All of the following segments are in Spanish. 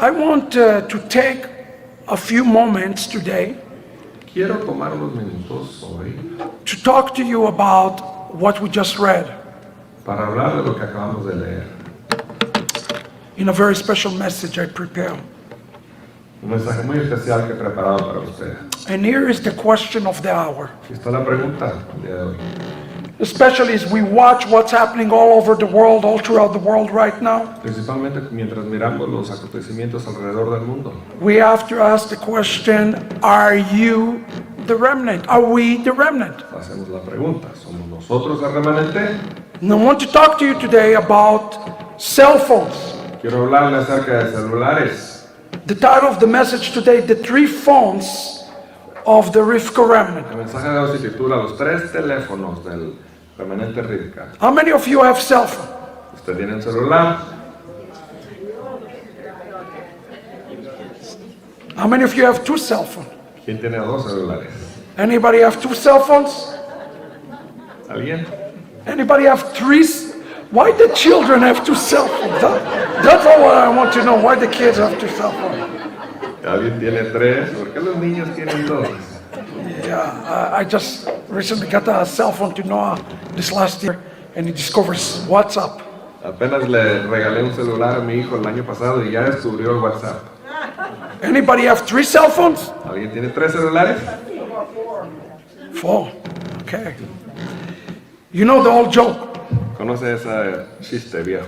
I want to take a few moments today Quiero tomar unos minutos hoy to talk to you about what we just read para hablar de lo que acabamos de leer. in a very special message I prepared. Un mensaje muy especial que he preparado para usted. And here is the question of the hour. Aquí está la pregunta del día de hoy. Especially as we watch what's happening all over the world, all throughout the world right now, Principalmente mientras miramos los acontecimientos alrededor del mundo. we have to ask the question, are you the remnant? Are we the remnant? Hacemos la pregunta, ¿somos nosotros el remanente? And I want to talk to you today about cell phones. Quiero hablarle acerca de celulares. The title of the message today, The Three Phones of the Rivka Remnant. El mensaje de hoy se titula Los tres teléfonos del remanente Rebeca. How many of you have cell phone? ¿Usted tiene un celular? How many of you have two cell phones? ¿Quién tiene dos celulares? Anybody have two cell phones? ¿Alguien? Anybody have three? Why the children have two cell phones? That's all I want to know. Why the kids have two cell phones? ¿Alguien tiene tres? ¿Por qué los niños tienen dos? Yeah, I just recently got a cell phone to Noah this last year, and he discovers WhatsApp. Apenas le regalé un celular a mi hijo el año pasado y ya descubrió el WhatsApp. Anybody have three cell phones? ¿Alguien tiene tres celulares? Four. Okay. You know the old joke. ¿Conoce ese chiste viejo?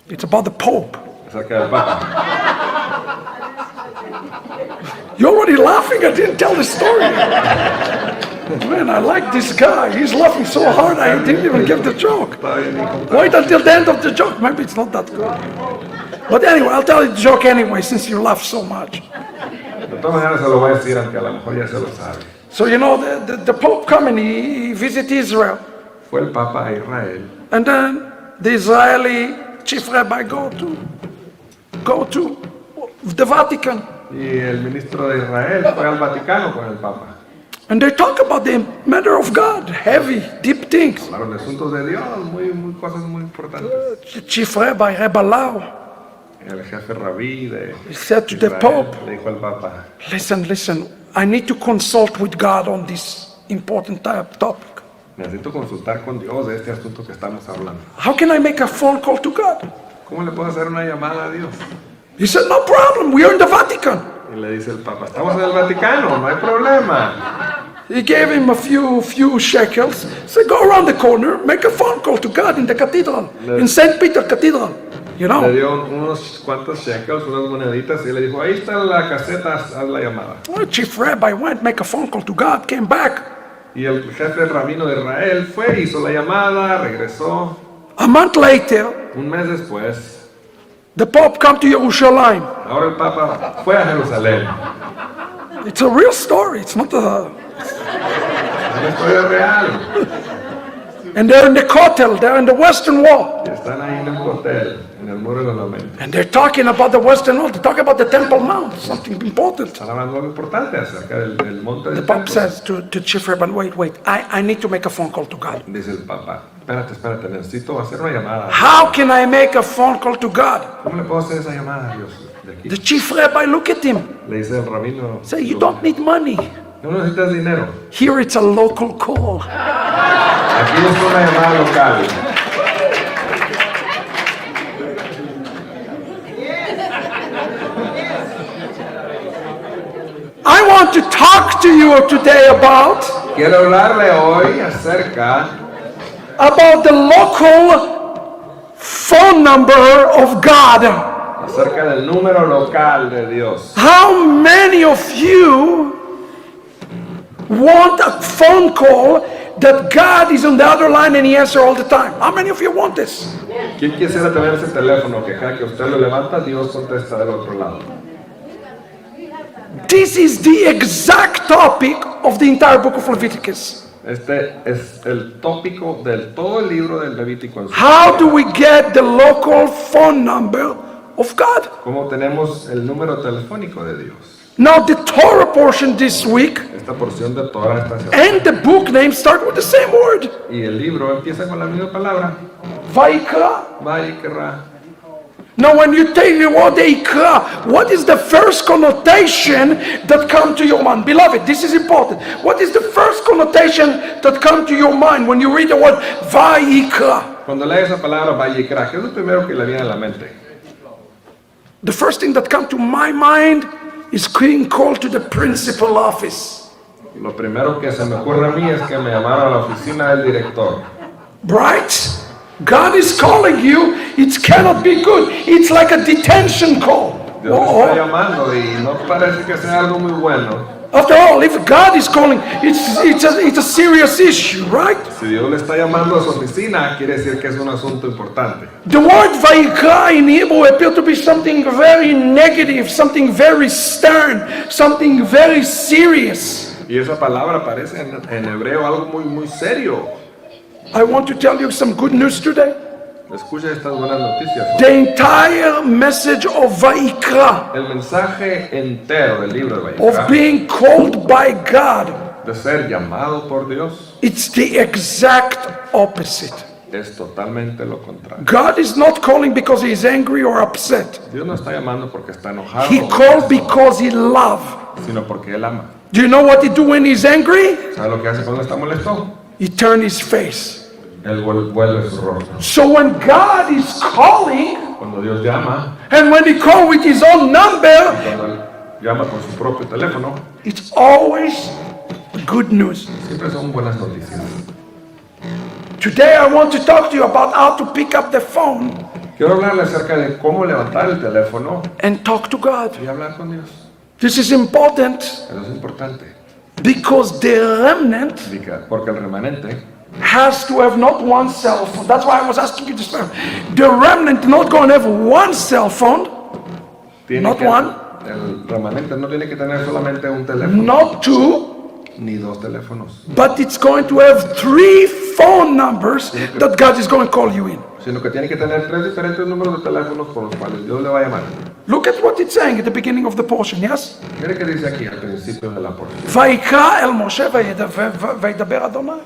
It's about the Pope. Acerca del Papa. You're already laughing. I didn't tell the story. Man, I like this guy. He's laughing so hard I didn't even give the joke. Está bien, hijo. Wait until the end of the joke. Maybe it's not that good. But anyway, I'll tell you the joke anyway since you laugh so much. De todas maneras se lo voy a decir, aunque a lo mejor ya se lo sabe. So you know, the Pope coming, he visited Israel. Fue el Papa a Israel. And then the Israeli chief rabbi go to the Vatican. Y el ministro de Israel fue al Vaticano con el Papa. And they talk about the matter of God, heavy, deep things. Hablaron de asuntos de Dios, cosas muy importantes. The chief rabbi, Rebbe Lau, El jefe rabí de he said to the Israel Pope, le dijo al Papa, listen, I need to consult with God on this important topic. necesito consultar con Dios de este asunto que estamos hablando. How can I make a phone call to God? ¿Cómo le puedo hacer una llamada a Dios? He said, no problem, we are in the Vatican. Y le dice el Papa, estamos en el Vaticano, no hay problema. He gave him a few shekels, said, go around the corner, make a phone call to God in the cathedral, in St. Peter Cathedral. You Le know, dio unos cuantos shekels, unas moneditas, y le dijo, ahí está la caseta, haz la llamada. well, chief rabbi went, make a phone call to God, came back. Y el jefe rabino de Israel fue, hizo la llamada, regresó. A month later, Un mes después, the Pope come to Jerusalem. ahora el Papa fue a Jerusalén. It's a real story, it's not a... Es una historia real. And they're in the Kotel, they're in the Western Wall. Y están ahí en el hotel, en el muro de los lamentos. And they're talking about the Western Wall, they're talking about the Temple Mount, something important. Están hablando algo importante acerca del monte The del Pope templo. says to Chief Rabbi, wait, I need to make a phone call to God. Dice el Papa, espérate, necesito hacer una llamada. How can I make a phone call to God? ¿Cómo le puedo hacer esa llamada a Dios de aquí? The Chief Rabbi look at him, Le dice el rabino, say, you don't need money. no necesitas dinero. Here it's a local call. Aquí es una llamada local. I want to talk to you today about Quiero hablarle hoy acerca the local phone number of God. del número local de Dios. How many of you want a phone call that God is on the other line and he answers all the time? How many of you want this? ¿Quién quisiera tener ese teléfono que cada que usted lo levanta, Dios contesta del otro lado? This is the exact topic of the entire book of Leviticus. Este es el tópico del todo el libro del Levítico en su How do we get the local phone number of God? ¿Cómo tenemos el número telefónico de Dios? Now the Torah portion this week Esta porción de Torah esta semana. and the book name start with the same word. Y el libro empieza con la misma palabra. Vaikra. Vaikra. Now, when you take the word Ikra, what is the first connotation that comes to your mind? Beloved, this is important. What is the first connotation that comes to your mind when you read the word Vaikra? Cuando lee esa palabra Vaikra, ¿qué es lo primero que le viene a la mente? The first thing that comes to my mind is being called to the principal office. Lo primero que se me ocurre a mí es que me llamaron a la oficina del director. Right? God is calling you. It cannot be good. It's like a detention call. Dios me está llamando y no parece que sea algo muy bueno. After all, if God is calling, it's a serious issue, right? Si Dios le está llamando a su oficina, quiere decir que es un asunto importante. The word Vaikra in Hebrew appears to be something very negative, something very stern, something very serious. Y esa palabra aparece en hebreo algo muy serio. I want to tell you some good news today. Escucha estas buenas noticias. The entire message of Vaikra, El mensaje entero del libro de of Vaikra, being called by God, de ser llamado por Dios, it's the exact opposite. es totalmente lo contrario. God is not calling because he is angry or upset. Dios no está llamando porque está enojado, He called because he loves. sino porque Él ama. Do you know what he do when he's angry? ¿Sabe lo que hace cuando está molesto? He turns his face. Él vuelve su rostro. So when God is calling, Cuando Dios llama, and when he calls with his own number, cuando Él llama con su propio teléfono, it's always good news. siempre son buenas noticias. Today I want to talk to you about how to pick up the phone Quiero hablarle acerca de cómo levantar el teléfono and talk to God. y hablar con Dios. This is important Eso es importante, because the remnant porque el remanente has to have not one cell phone. That's why I was asking you this. The remnant not going to have one cell phone, tiene not que, one, el remanente no tiene que tener solamente un teléfono, not two, ni dos teléfonos, but it's going to have 3 phone numbers that God is going to call you in. sino que tiene que tener 3 diferentes números de teléfonos por los cuales Dios le va a llamar. Look at what it's saying at the beginning of the portion, yes? Mire que dice aquí al principio de la porción. Vaikra el Moshe וידבר Adonai.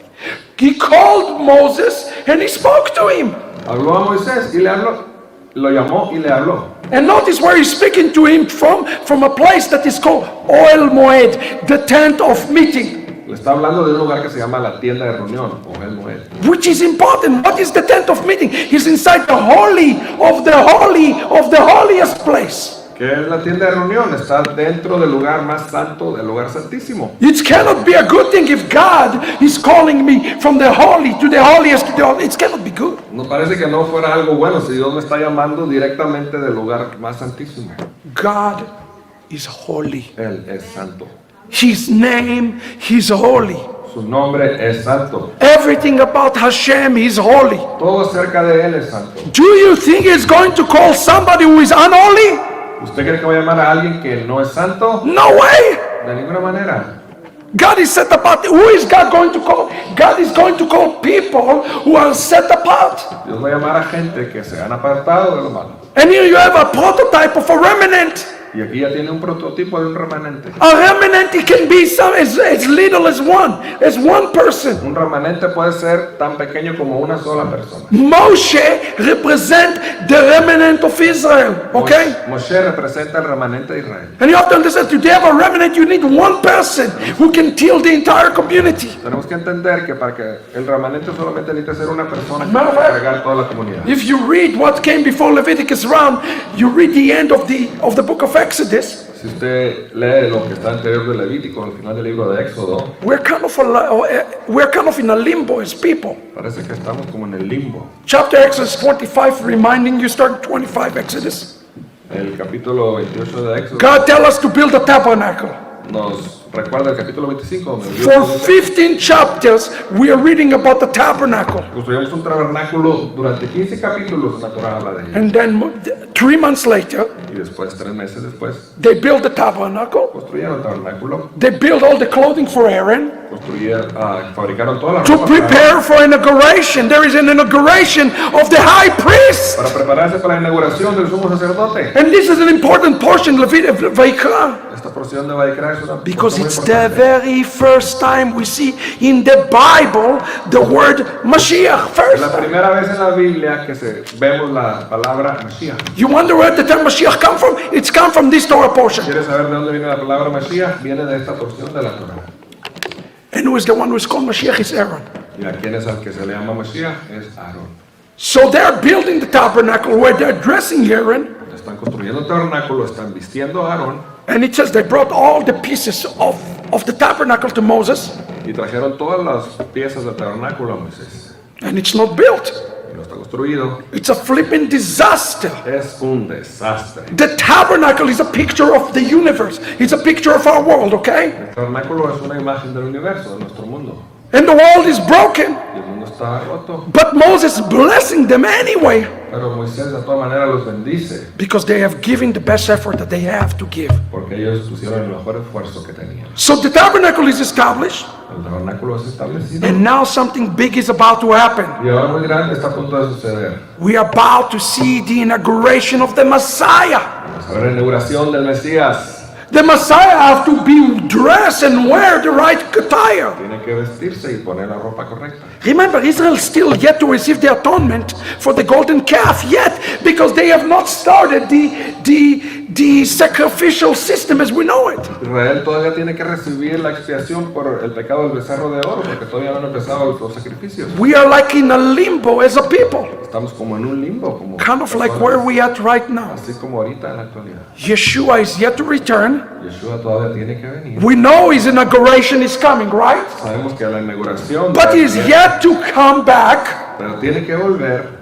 He called Moses and he spoke to him. Habló a Moisés y le habló, lo llamó y le habló. And notice where he's speaking to him from a place that is called Oel Moed, the tent of meeting. Le está hablando de un lugar que se llama la tienda de reunión, o el Moed. Which is important. What is the tent of meeting? He's inside the holy of the holiest place. ¿Qué es la tienda de reunión? Está dentro del lugar más santo, del lugar santísimo. It cannot be a good thing if God is calling me from the holy to the holiest to the holy. It cannot be good. Nos parece que no fuera algo bueno si Dios me está llamando directamente del lugar más santísimo. God is holy. Él es santo. His name is holy. Su nombre es santo. Everything about Hashem is holy. Todo acerca de Él es santo. Do you think he's going to call somebody who is unholy? ¿Usted cree que va a llamar a alguien que no es santo? No way. De ninguna manera. God is set apart. Who is God going to call? God is going to call people who are set apart. Dios va a llamar a gente que se han apartado de lo malo. And here you have a prototype of a remnant. Y aquí ya tiene un prototipo de un remanente. A remnant, it can be as little as one person. Un remanente puede ser tan pequeño como una sola persona. Moshe represents the remnant of Israel, okay? Moshe representa el remanente de Israel. And you have to understand, to have a remnant, you need one person who can till the entire community. Tenemos que entender que para que el remanente solamente necesita ser una persona que Matter of pueda fact, cargar toda la comunidad. If you read what came before Leviticus round, you read the end of the book of Exodus. Si usted lee lo que está anterior de Levítico, al final del libro de Éxodo, We're kind of in a limbo as people. parece que estamos como en el limbo. Chapter Exodus 25, reminding you, start 25 Exodus. El capítulo 28 de Éxodo God tell us to build a tabernacle. nos recuerda el capítulo 25, donde Dios For dice, 15 chapters, we are reading about the tabernacle. construimos un tabernáculo durante 15 capítulos, la Torá habla de ello. And then 3 months later, Y Y después, 3 meses después, they built the tabernacle. construyeron el tabernáculo, They built all the clothing for Aaron. fabricaron toda la To ropa para prepare for inauguration. There is an inauguration of the high priest. prepararse para la inauguración del sumo sacerdote. And this is an important portion of Vaikra. Esta porción de Vaikra es una Because porción muy it's the importante. very first time we see in the Bible the word Mashiach. Es First la time. primera vez en la Biblia que vemos la palabra Mashiach. You wonder where the term Mashiach come from? It's come from this Torah portion. ¿Quieres saber de dónde viene la palabra Mashiach? Viene de esta porción de la Torah. And who is the one who is called Mashiach? Is Aaron. ¿Y a quién es al que se le llama Mashiach? Es Aarón. So they're building the tabernacle where they're dressing Aaron. Están construyendo el tabernáculo, están vistiendo a Aarón And it says they brought all the pieces of the tabernacle to Moses. y trajeron todas las piezas del tabernáculo a Moisés. And it's not built. Y no está construido. It's a flipping disaster. Es un desastre. The tabernacle is a picture of the universe. It's a picture of our world, okay? El tabernáculo es una imagen del universo, de nuestro mundo. And the world is broken. Y el mundo está roto. But Moses is blessing them anyway. Pero Moisés de todas maneras los bendice Because they have given the best effort that they have to give. porque ellos pusieron el mejor esfuerzo que tenían. So the tabernacle is established. El tabernáculo es establecido. And now something big is about to happen. Y ahora muy grande está a punto de suceder. We are about to see the inauguration of the Messiah. Vamos a ver la inauguración del Mesías. The Messiah have to be dressed and wear the right attire. Tiene que vestirse y poner la ropa correcta. Remember, Israel still yet to receive the atonement for the golden calf yet, because they have not started the sacrificial system as we know it. Israel todavía tiene que recibir la expiación por el pecado del becerro de oro porque todavía no han empezado los sacrificios. We are like in a limbo as a people, Estamos como en un limbo, como kind of like personas, where we at right now. así como ahorita en la actualidad. Yeshua is yet to return. Yeshua todavía tiene que venir. We know his inauguration is coming, right? Sabemos que la inauguración But he is yet to come back. pero tiene que volver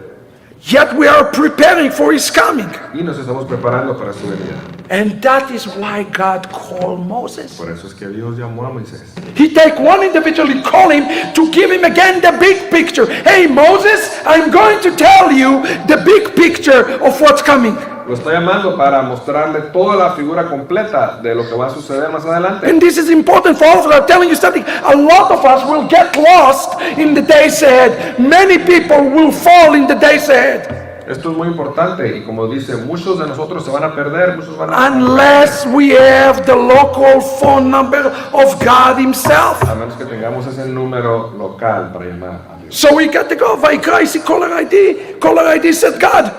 Yet we are preparing for his coming. y nos estamos preparando para su venida. And that is why God called Moses. Por eso es que Dios llamó a Moisés. He take one individual and call him to give him again the big picture. Hey Moses, I'm going to tell you the big picture of what's coming. Lo está llamando para mostrarle toda la figura completa de lo que va a suceder más adelante. And this is important for all of us. I'm telling you something. A lot of us will get lost in the days ahead. Many people will fall in the days ahead. Esto es muy importante y como dice, muchos de nosotros se van a perder, muchos van a Unless we have the local phone number of God himself. a menos que tengamos ese número local para llamar a Dios. So we got to go. Vaikra, I see caller ID. Caller ID said God.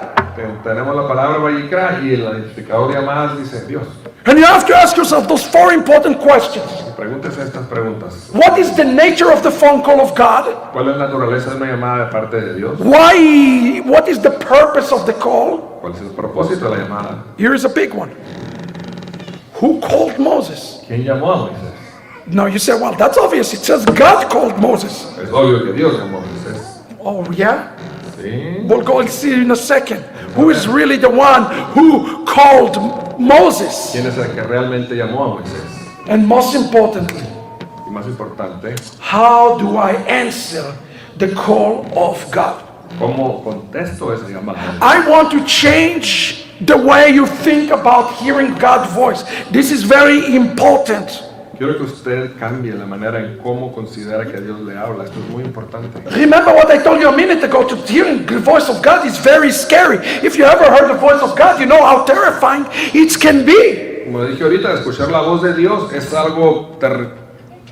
Tenemos la palabra Vaikra y el identificador de llamadas dice Dios. And you have to ask yourself those 4 important questions. Pregúntese estas preguntas. What is the nature of the phone call of God? ¿Cuál es la naturaleza de una llamada de parte de Dios? Why? What is the purpose of the call? ¿Cuál es el propósito de la llamada? Here is a big one. Who called Moses? ¿Quién llamó a Moisés? Now you say, well, that's obvious. It says God called Moses. Es obvio que Dios llamó a Moisés. Oh, yeah? Sí. We'll go and see in a second. Who is really the one who called Moses? ¿Quién es el que realmente llamó a Moisés? And most importantly, Y más importante, how do I answer the call of God? ¿cómo contesto esa llamada? I want to change the way you think about hearing God's voice. This is very important. Quiero que usted cambie la manera en cómo considera que Dios le habla. Esto es muy importante. Remember what I told you a minute ago, to hearing the voice of God is very scary. If you ever heard the voice of God, you know how terrifying it can be. Como dije ahorita, escuchar la voz de Dios es algo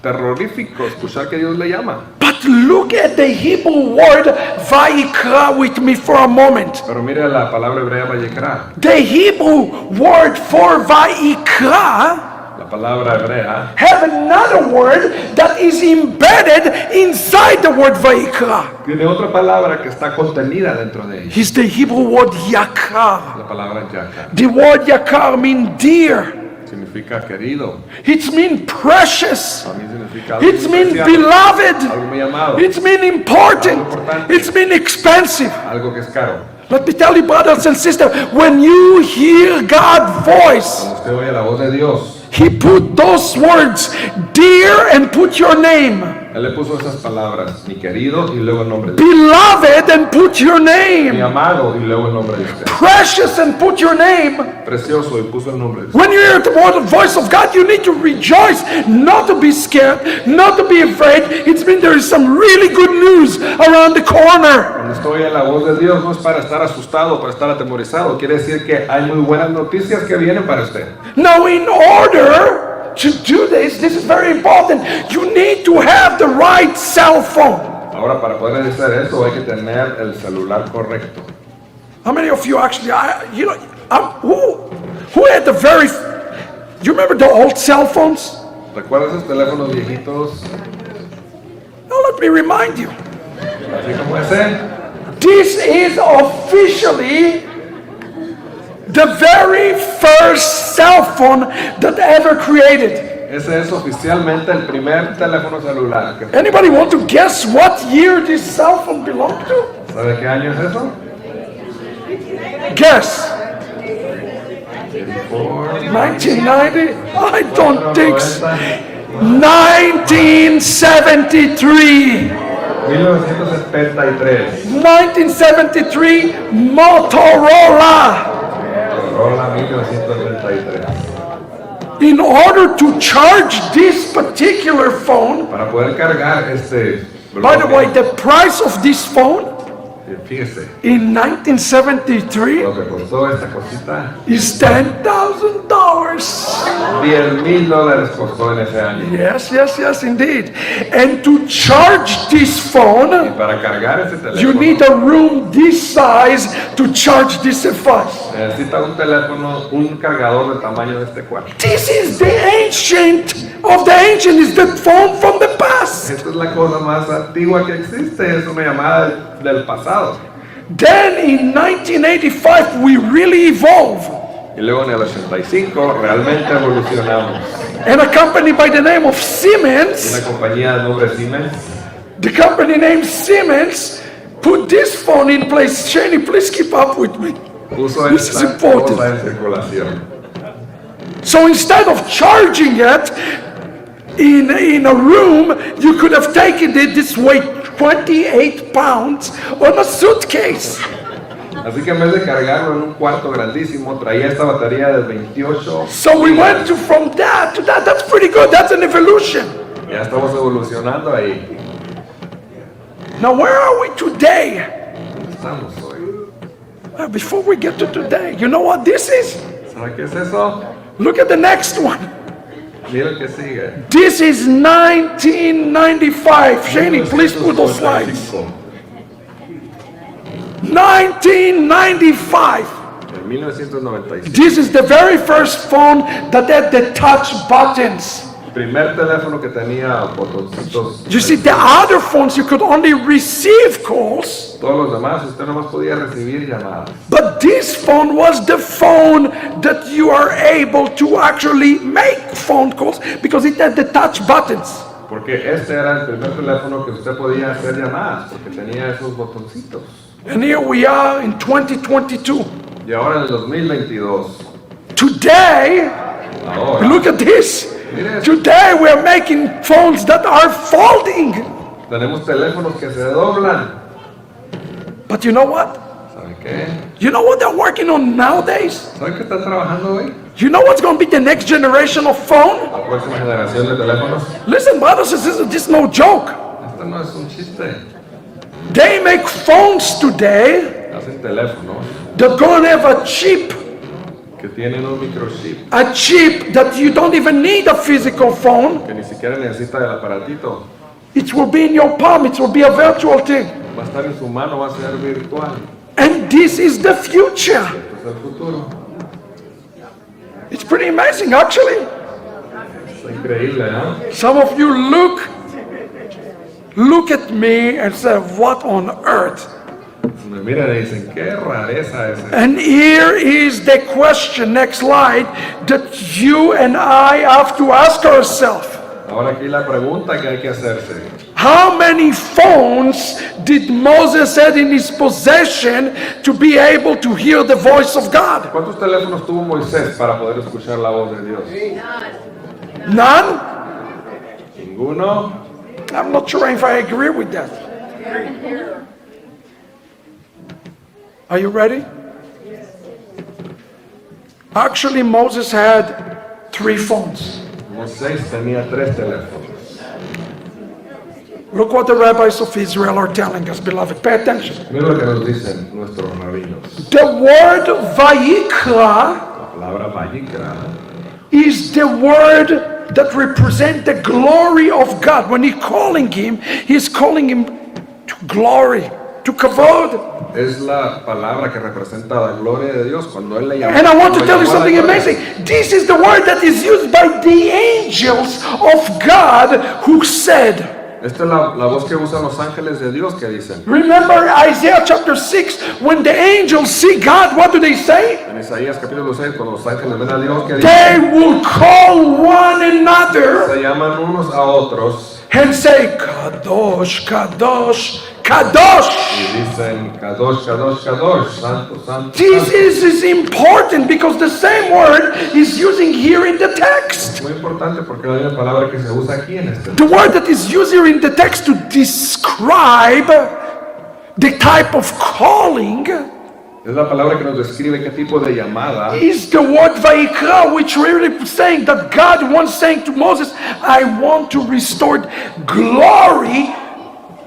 terrorífico, escuchar que Dios le llama. But look at the Hebrew word Vaikra with me for a moment. Pero mire la palabra hebrea Vaikra. The Hebrew word for Vaikra La palabra hebrea have another word that is embedded inside the word Vaikra. tiene otra palabra que está contenida dentro de ella. It's the Hebrew word Yakar. La palabra yaka The word Yakar means dear. significa querido. It means precious. También significa algo It muy means especial, beloved. algo muy amado, It means important. Algo importante. It means expensive. algo que es caro. Let me tell you, brothers and sisters, when you hear God's voice, Cuando usted oye la voz de Dios, He put those words, dear, and put your name. Él le puso esas palabras, mi querido, y luego el nombre de usted. Beloved, and put your Mi name. amado, y luego el nombre de usted. Precious, and put your name. Precioso, y puso el nombre de usted. When you hear the voice of God, you need to rejoice, not to be scared, not to be afraid. It means there is some really good news around the corner. Cuando estoy en la voz de Dios, no es para estar asustado, para estar atemorizado. Quiere decir que hay muy buenas noticias que vienen para usted. Now, in order to do this is very important. You need to have the right cell phone. Ahora, para poder hacer eso, hay que tener el celular correcto. How many of you actually, who had the very, you remember the old cell phones? ¿Recuerdas esos teléfonos viejitos? Now let me remind you. Así como ese. This is officially the very first cell phone that ever created. Ese es oficialmente el primer teléfono celular. Anybody want to guess what year this cell phone belonged to? ¿Sabe qué año es eso? Guess. 1990? I don't think so. 1973. 1973. 1973 Motorola. Motorola 1973. In order to charge this particular phone, Para poder cargar este by the way, the price of this phone fíjese, in 1973 lo que costó esta cosita, is $10,000. $10,000 costó en ese año. Yes, indeed. And to charge this Y phone, para cargar ese you teléfono, need a room this size to charge this device. necesita un teléfono, un cargador del tamaño de este cuarto. This is the ancient of the ancient, is the phone from the past. Esta es la cosa más antigua que existe, es una llamada del pasado. Then in 1985 we really evolved. Y luego en el 85 realmente evolucionamos. And a company by the name of Una Siemens, compañía de nombre Siemens the company named Siemens, put this phone in place. Shani, please keep up with me. puso This is esta important. cosa en circulación. So instead of charging it in a room, you could have taken it this weight 28 pounds on a suitcase. Así que en vez de cargarlo en un cuarto grandísimo, traía esta batería de 28. So we went from that to that. That's pretty good. That's an evolution. Ya estamos evolucionando ahí. Now where are we today? ¿Dónde estamos hoy? Before we get to today, you know what this is? ¿Sabe qué es eso? Look at the next one. Mira el que sigue. This is 1995. Shani, please put those slides. 1995. En 1995. This is the very first phone that had the touch buttons. Primer teléfono que tenía botoncitos. You see, the other phones you could only receive calls, Todos los demás usted nomás podía recibir llamadas. but this phone was the phone that you are able to actually make phone calls because it had the touch buttons. Porque este era el primer teléfono que usted podía hacer llamadas, porque tenía esos botoncitos. And here we are in 2022. Y ahora en el 2022, Today, ahora, look at this. mire, Today we are making phones that are folding. tenemos teléfonos que se doblan. But you know what? ¿Sabe qué? You know what they're working on nowadays? ¿Sabe qué están trabajando hoy? You know what's going to be the next generation of phone? La próxima generación de teléfonos. Listen, brothers and sisters, this is no joke. Esto no es un chiste. They make phones today Hacen teléfonos that gonna have a chip tienen un microchip that you don't even need a physical phone. que ni siquiera necesita el aparatito. It will be in your palm. It will be a virtual thing. Va a estar en su mano, va a ser virtual. And this is the future. Esto es el futuro. It's pretty amazing, actually. Es increíble, ¿no? Some of you look at me and say, what on earth? Me miran y dicen, qué rareza es esa. And here is the question, next slide, that you and I have to ask ourselves. Ahora aquí la pregunta que hay que hacerse. How many phones did Moses have in his possession to be able to hear the voice of God? ¿Cuántos teléfonos tuvo Moisés para poder escuchar la voz de Dios? None? Ninguno. I'm not sure if I agree with that. Are you ready? Actually, Moses had 3 phones. Moisés tenía 3 teléfonos. Look what the rabbis of Israel are telling us, beloved. Pay attention. Mira lo que nos dicen nuestros rabinos. The word Vaikra La palabra Vaikra is the word that represents the glory of God. When he's calling him to glory, to kavod. es la palabra que representa la gloria de Dios cuando él le llama. And I want to tell you something amazing. This is the word that is used by the angels of God who said. Esta es la voz que usan los ángeles de Dios que dicen. Remember Isaiah chapter 6, when the angels see God, what do they say? En Isaías capítulo 6, cuando los ángeles ven a Dios que They dicen, will call one another se llaman unos a otros and say, Kadosh, Kadosh, Kadosh. y dicen, Kadosh, Kadosh, Kadosh, Santo, Santo, This Santo. is important because the same word is using here in the text. Es muy importante porque la misma palabra que se usa aquí en este. The word that is used here in the text to describe the type of calling Es la palabra que nos describe qué tipo de llamada. is the word Vaikra, which really saying that God once saying to Moses, I want to restore glory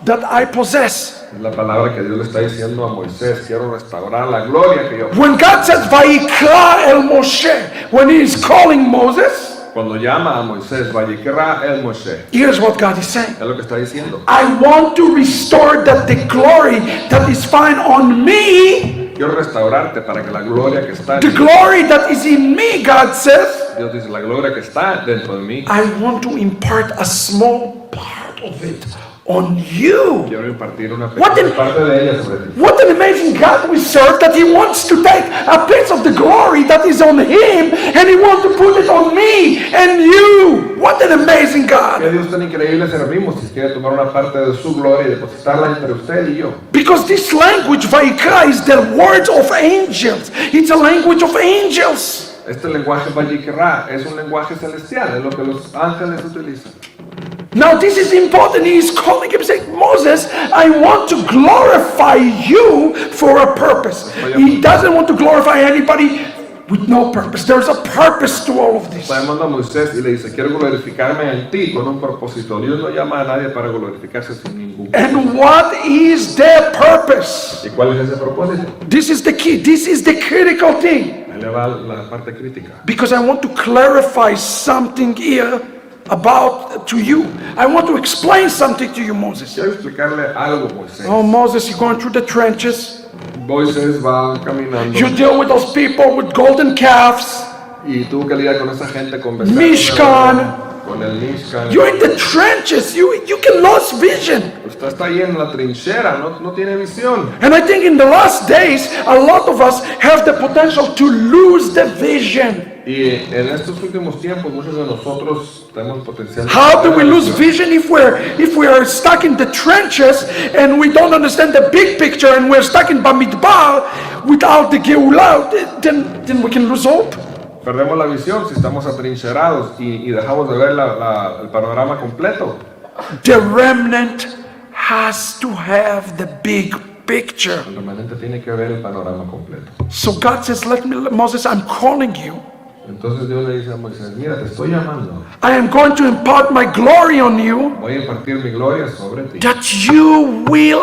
that I possess. Es la palabra que Dios le está diciendo a Moisés, quiero restaurar la gloria que yo. When God says Vaikra el Moshe, when he is calling Moses, Cuando llama a Moisés, Vaikra el Moshe, here's what God is saying. es lo que está diciendo. I want to restore that the glory that is found on me, Quiero restaurarte para que la gloria que está the en mí, glory that is in me, God says, Dios dice, la gloria que está dentro de mí, I want to impart a small part of it on you. quiero impartir una What pequeña in- parte de ella sobre ti. What an amazing God we serve, that he wants to take a piece of the glory that is on him and he wants to put it on me and you. What an amazing Que God. Dios tan increíble servimos si quiere tomar una parte de su gloria y depositarla entre usted y yo. Because this language, Vaikra, is the words of angels. It's a language of angels. Este lenguaje Vaikra es un lenguaje celestial, es lo que los ángeles utilizan. Now this is important. He is calling him saying, Moses, I want to glorify you for a purpose. He doesn't want to glorify anybody with no purpose. There's a purpose to all of this. Está llamando a Moisés y le dice, quiero glorificarme en ti con un propósito. Dios no llama a nadie para glorificarse sin ningún. And what is their purpose? ¿Y cuál es ese propósito? This is the key. This is the critical thing. Ahí le va la parte crítica. Because I want to clarify something here about to you. I want to explain something to you, Moses. Quiero explicarle algo, Moisés. Oh, Moses, you're going through the trenches. Moisés va caminando You deal with those people with golden calves. y tuvo que lidiar con esa gente con Mishkan. con el Mishkan. You're in the trenches. You can lose vision. Usted está ahí en la trinchera, no tiene visión. And I think in the last days, a lot of us have the potential to lose the vision. Y en estos últimos tiempos muchos de nosotros tenemos potencial. de How do we perder la lose visión. vision if we are stuck in the trenches and we don't understand the big picture and we're stuck in Bamidbar without the Geulah? Then we can lose hope. Perdemos la visión si estamos atrincherados y dejamos de ver el panorama completo. The remnant has to have the big picture. El remanente tiene que ver el panorama completo. So God says, Moses, I'm calling you. Entonces Dios le dice a Moisés, mira, te estoy llamando. I am going to impart my glory on you Voy a impartir mi gloria sobre ti that you will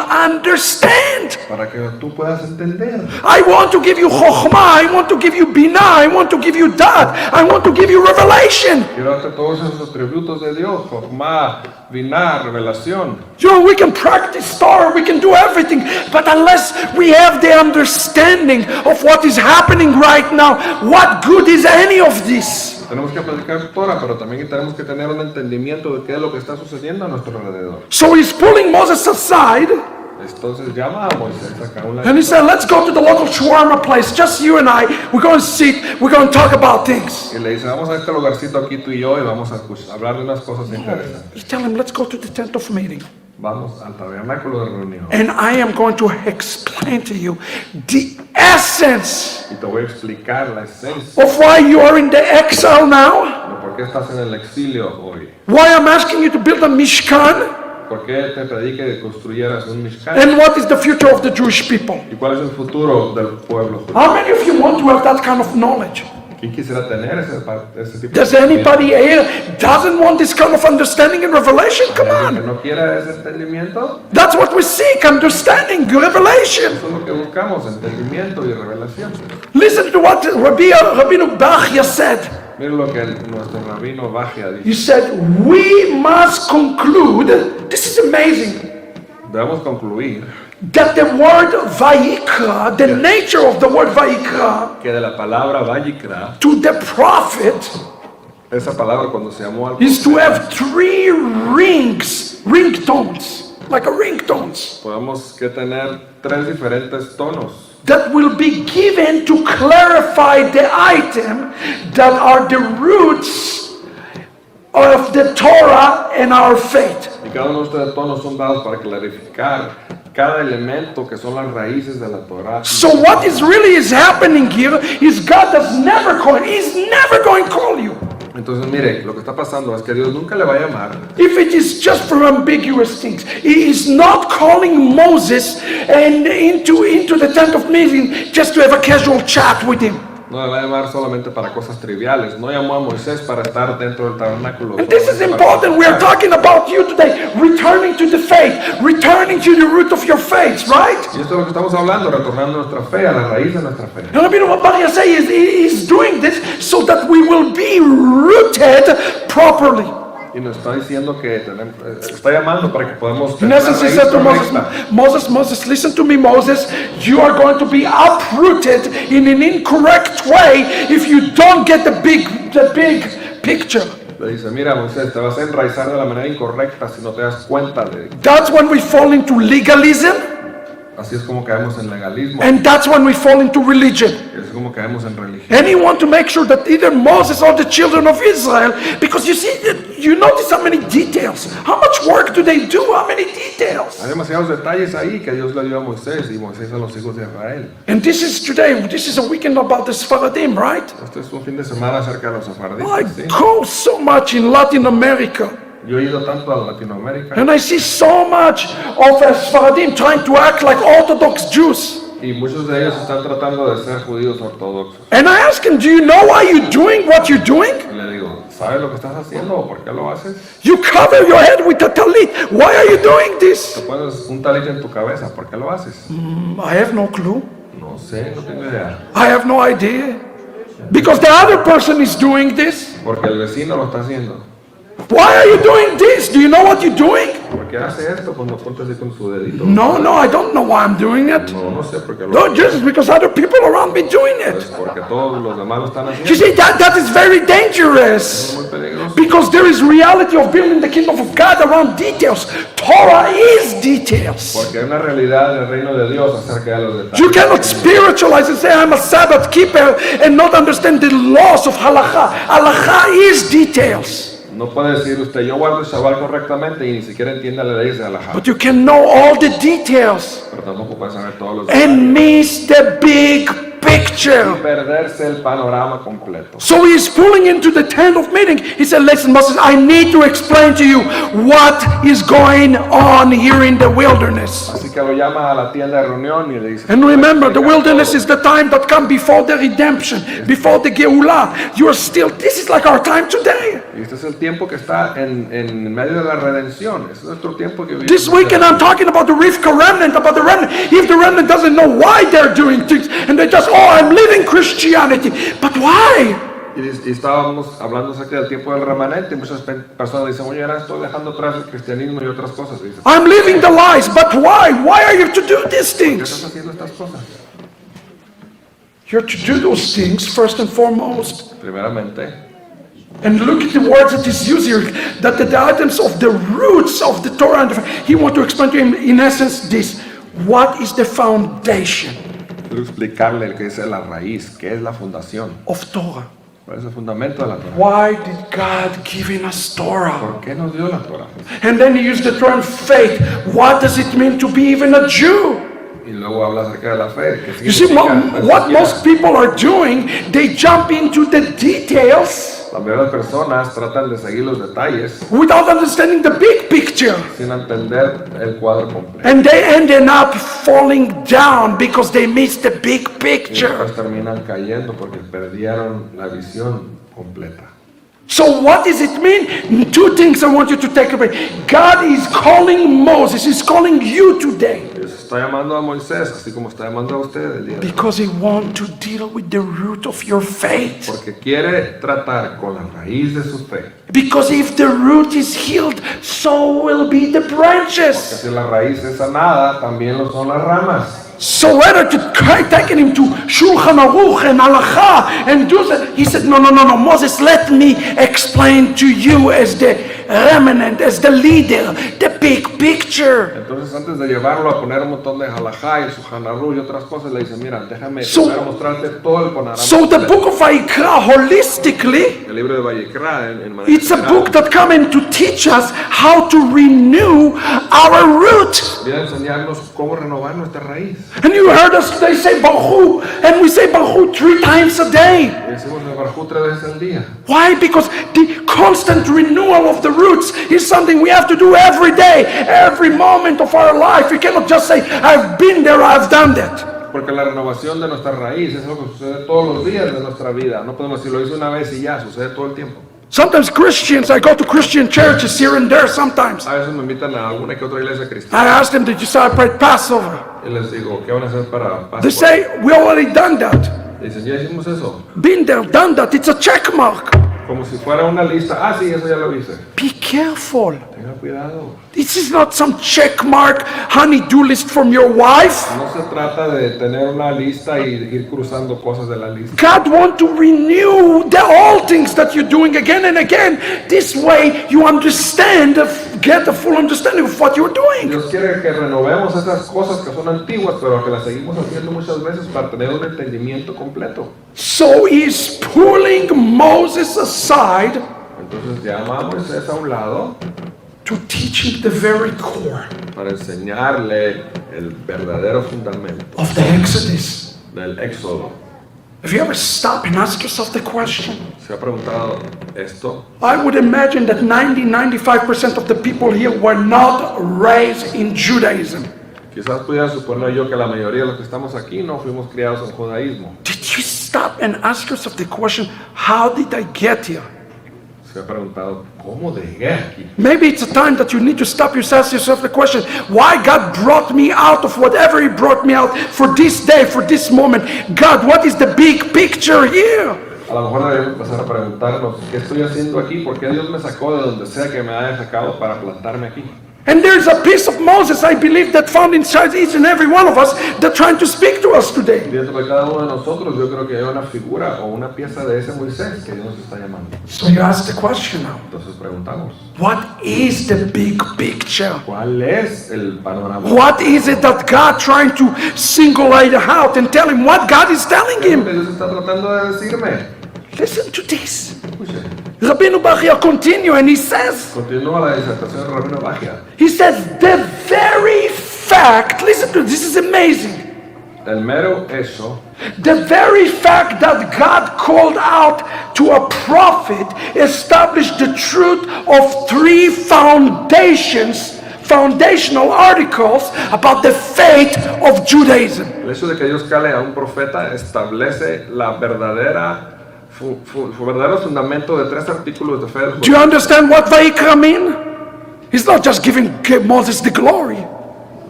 understand. para que tú puedas entender. I want to give you chokhmah, I want to give you binah, I want to give you dat, I want to give you revelation. Quiero darte todos esos atributos de Dios, Jochma, Binah, revelación. You know, we can practice Torah, we can do everything, but unless we have the understanding of what is happening right now, what good is any of this? Tenemos que practicar Torah, pero también tenemos que tener un entendimiento de qué es lo que está sucediendo a nuestro alrededor. So he's pulling Moses aside Entonces llama a Moisés acá a un lado. and he said, let's go to the local shawarma place, just you and I, we're going to sit, we're going to talk about things. Y le dice, vamos a este lugarcito aquí tú y yo y vamos a hablar de unas cosas interesantes. You tell him, let's go to the tent of meeting. Vamos al tabernáculo de reunión. And I am going to explain to you the essence Y te voy a explicar la esencia of why you are in the exile now, de por qué estás en el exilio hoy. why I'm asking you to build a Mishkan, ¿Por qué te pedí que construyeras un Mishkan? And what is the future of the Jewish people? ¿Y cuál es el futuro del pueblo judío? How many of you want to have that kind of knowledge? ¿Quién quisiera tener ese tipo Does de anybody here doesn't want this kind of understanding and revelation? Come ¿Alguien que on. no quiera ese entendimiento? That's what we seek, understanding, revelation. Eso es lo que buscamos, entendimiento y revelación. Listen to what Rabino Bachya said. Miren lo que nuestro rabino Bachya dice. He said, we must conclude, this is amazing, Debemos concluir that the word Vaikra, the nature of the word Vaikra, que de la palabra Vaikra, to the prophet, esa palabra cuando se llamó al is to have 3 rings, ringtones, like a ringtones, podemos que tener 3 diferentes tonos that will be given to clarify the item that are the roots of the Torah and our faith. y cada uno de estos tonos son dados para clarificar cada elemento que son las raíces de la Torah. So what is really is happening here is God does never call, He's never going to call you. Entonces mire, lo que está pasando es que Dios nunca le va a llamar If it is just for ambiguous things, He is not calling Moses and into the tent of meeting just to have a casual chat with him. no le va a llamar solamente para cosas triviales. No llamó a Moisés para estar dentro del tabernáculo. And this is solamente para- important. We are talking about you today, returning to the faith, returning to the root of your faith, right? Y esto es lo que estamos hablando, retornando nuestra fe, a la raíz de nuestra fe. And you know what Maria say is He's doing this so that we will be rooted properly. Y nos está diciendo que tenemos, está llamando para que podamos In tener la essence, He raíz said to Moses, correcta. Moses, listen to me, Moses. You are going to be uprooted in an incorrect way if you don't get the big picture. Le dice, mira Moisés, te vas a enraizar de la manera incorrecta si no te das cuenta de... That's when we fall into legalism, Así es como caemos en legalismo, and that's when we fall into religion. es como caemos en religión. And He want to make sure that either Moses or the children of Israel, because you see, you notice how many details. How much work do they do? How many details? Hay demasiados detalles ahí que Dios le dio a Moisés y Moisés a los hijos de Israel. And this is today, this is a weekend about the Sfaradim, right? Este es un fin de semana acerca de los I sefarditas, ¿sí? go so much in Latin America, Yo he ido tanto a Latinoamérica and I see so much of Sfaradim trying to act like Orthodox Jews. y muchos de ellos están tratando de ser judíos ortodoxos. And I ask him, do you know why you're doing what you're doing? Y le digo, ¿sabes lo que estás haciendo o por qué lo haces? You cover your head with a talit. Why are you doing Te this? pones un talit en tu cabeza, ¿por qué lo haces? I have no clue. No sé, no tengo idea. I have no idea. Because the other person is doing this. Porque el vecino lo está haciendo. Why are you doing this? Do you know what you're doing? ¿Por qué hace esto cuando apunta así con su dedito? No, I don't know why I'm doing it. No sé por qué lo No, hace. just because other people around me doing Pues it. porque todos los demás lo están You haciendo. see, that is very Es dangerous. muy peligroso. Because there is reality of building the kingdom of God around details. Torah is details. Porque hay una realidad del reino de Dios acerca de los detalles. You cannot spiritualize and say I'm a Sabbath keeper and not understand the laws of halakha. Halakha is details. No puede decir usted, yo guardo el Shabbat correctamente y ni siquiera entiende la ley de Alajá. But you can know all the details Pero tampoco puede saber todos los and miss the big picture. y perderse el panorama completo. So he's pulling into the tent of meeting. He said, listen, Moses, I need to explain to you what is going on here in the wilderness. Así que lo llama a la tienda de reunión y le dice, And remember, the wilderness is the time that comes before the redemption, before the Geulah. You are still, this is like our time today. y este es el tiempo que está en medio de la redención. Es nuestro tiempo que vivimos. This weekend I'm talking about the Rivka remnant, about the remnant. If the remnant doesn't know why they're doing things, and they just, oh, I'm living Christianity. But why? Y estábamos hablando acerca del tiempo del remanente y muchas personas dicen, oye, ahora estoy dejando atrás el cristianismo y otras cosas. Y dices, I'm living the lies, but why? Why are you to do these ¿qué things? estás haciendo estas cosas? You're to do those things first and foremost. Primeramente, And look at the words that is used here, that the items of the roots of the Torah, and he wants to explain to him, in essence, this. What is the foundation quiero explicarle el que es la raíz, qué es la fundación, of Torah? cuál es el fundamento de la Torah. Why did God give us Torah? ¿Por qué nos dio la Torah? And then he used the term faith. What does it mean to be even a Jew? Y luego habla acerca de la fe. ¿Qué You see, significa? what most people are doing, they jump into the details. La mayoría de las personas tratan de seguir los detalles without understanding the big picture. sin entender el cuadro completo. And they ended up falling down because they missed the big Y picture. después terminan cayendo porque perdieron la visión completa. So what does it mean? Two things I want you to take away. God is calling Moses, He's calling you today. Dios está llamando a Moisés, así como está llamando a usted el día de hoy. Because He wants to deal with the root of your faith. Porque quiere tratar con la raíz de su fe. Because if the root is healed, so will be the Porque branches. si la raíz es sanada, también lo son las ramas. So whether to take him to Shulchan Aruch and Halacha and do that, he said, no, Moses, let me explain to you as the remanente, as the leader, the big picture. Entonces antes de llevarlo a poner un montón de halajá y su hanarú y otras cosas, le dice, mira, déjame primero mostrarte todo el panorama. So the book of Vaikra, holistically, El libro de Vaikra, en manera it's a general, book that comes in to teach us how to renew our root. viene a enseñarnos cómo renovar nuestra raíz. And you heard us today say Baruch, and we say Baruch 3 times a day. Y decimos el Baruj 3 veces al día. Why? Because the constant renewal of the roots is something we have to do every day, every moment of our life. You cannot just say, I've been there, I've done that. Porque la renovación de nuestra raíz es algo que sucede todos los días de nuestra vida. No podemos decir, lo hice una vez y ya, sucede todo el tiempo. Sometimes Christians, I go to Christian churches here and there sometimes. A veces me invitan a alguna que otra iglesia I cristiana ask them, did you celebrate Passover? y les digo, ¿qué van a hacer para They Pascua? say, we already done that. Dicen, ya hicimos eso. Been there, done that. It's a check mark. Como si fuera una lista. Ah, sí, eso ya lo hice. Be careful. Tenga cuidado. This is not some check mark honey-do list from your wife. No se trata de tener una lista y ir cruzando cosas de la lista. God wants to renew all things that you're doing again and again. This way you understand, get a full understanding of what you're doing. Dios quiere que renovemos esas cosas que son antiguas, pero que las seguimos haciendo muchas veces para tener un entendimiento completo. So he's pulling Moses aside Entonces llama a Moisés a un lado to teach him the very core para enseñarle el verdadero fundamento of the Exodus. del Éxodo. Have you ever stopped and asked yourself the question? ¿Se ha preguntado esto? I would imagine that 95% of the people here were not raised in Judaism. Quizás pudiera suponer yo que la mayoría de los que estamos aquí no fuimos criados en judaísmo. Did you stop and ask yourself the question, how did I get here? Se ha preguntado, ¿cómo llegué aquí? Maybe it's a time that you need to stop yourself, the question, why God brought me out of whatever He brought me out for this day, for this moment. God, what is the big picture here? A lo mejor debemos empezar a preguntarnos, ¿qué estoy haciendo aquí? ¿Por qué Dios me sacó de donde sea que me haya sacado para plantarme aquí? And there's a piece of Moses, I believe, that found inside each and every one of us that trying to speak to us today. Dentro de cada uno de nosotros yo creo que hay una figura o una pieza de ese Moisés que Dios está llamando. So you ask the question now, Entonces preguntamos, what is the big picture? ¿cuál es el panorama? What is it that God trying to single it out and tell him what God is telling ¿Qué es lo him? que Dios está tratando de decirme? Listen to this. Escuche, Rabino Bachia continue and he says, continúa la disertación de Rabino Bachia. he says, the very fact, listen to this is amazing. El mero hecho The very fact that God called out to a prophet established the truth of three foundational articles about the faith of Judaism. El hecho de que Dios cale a un profeta establece la verdadera verdadero fundamento de tres artículos de fe. Do you understand what Vaikra mean? He's not just giving Moses the glory.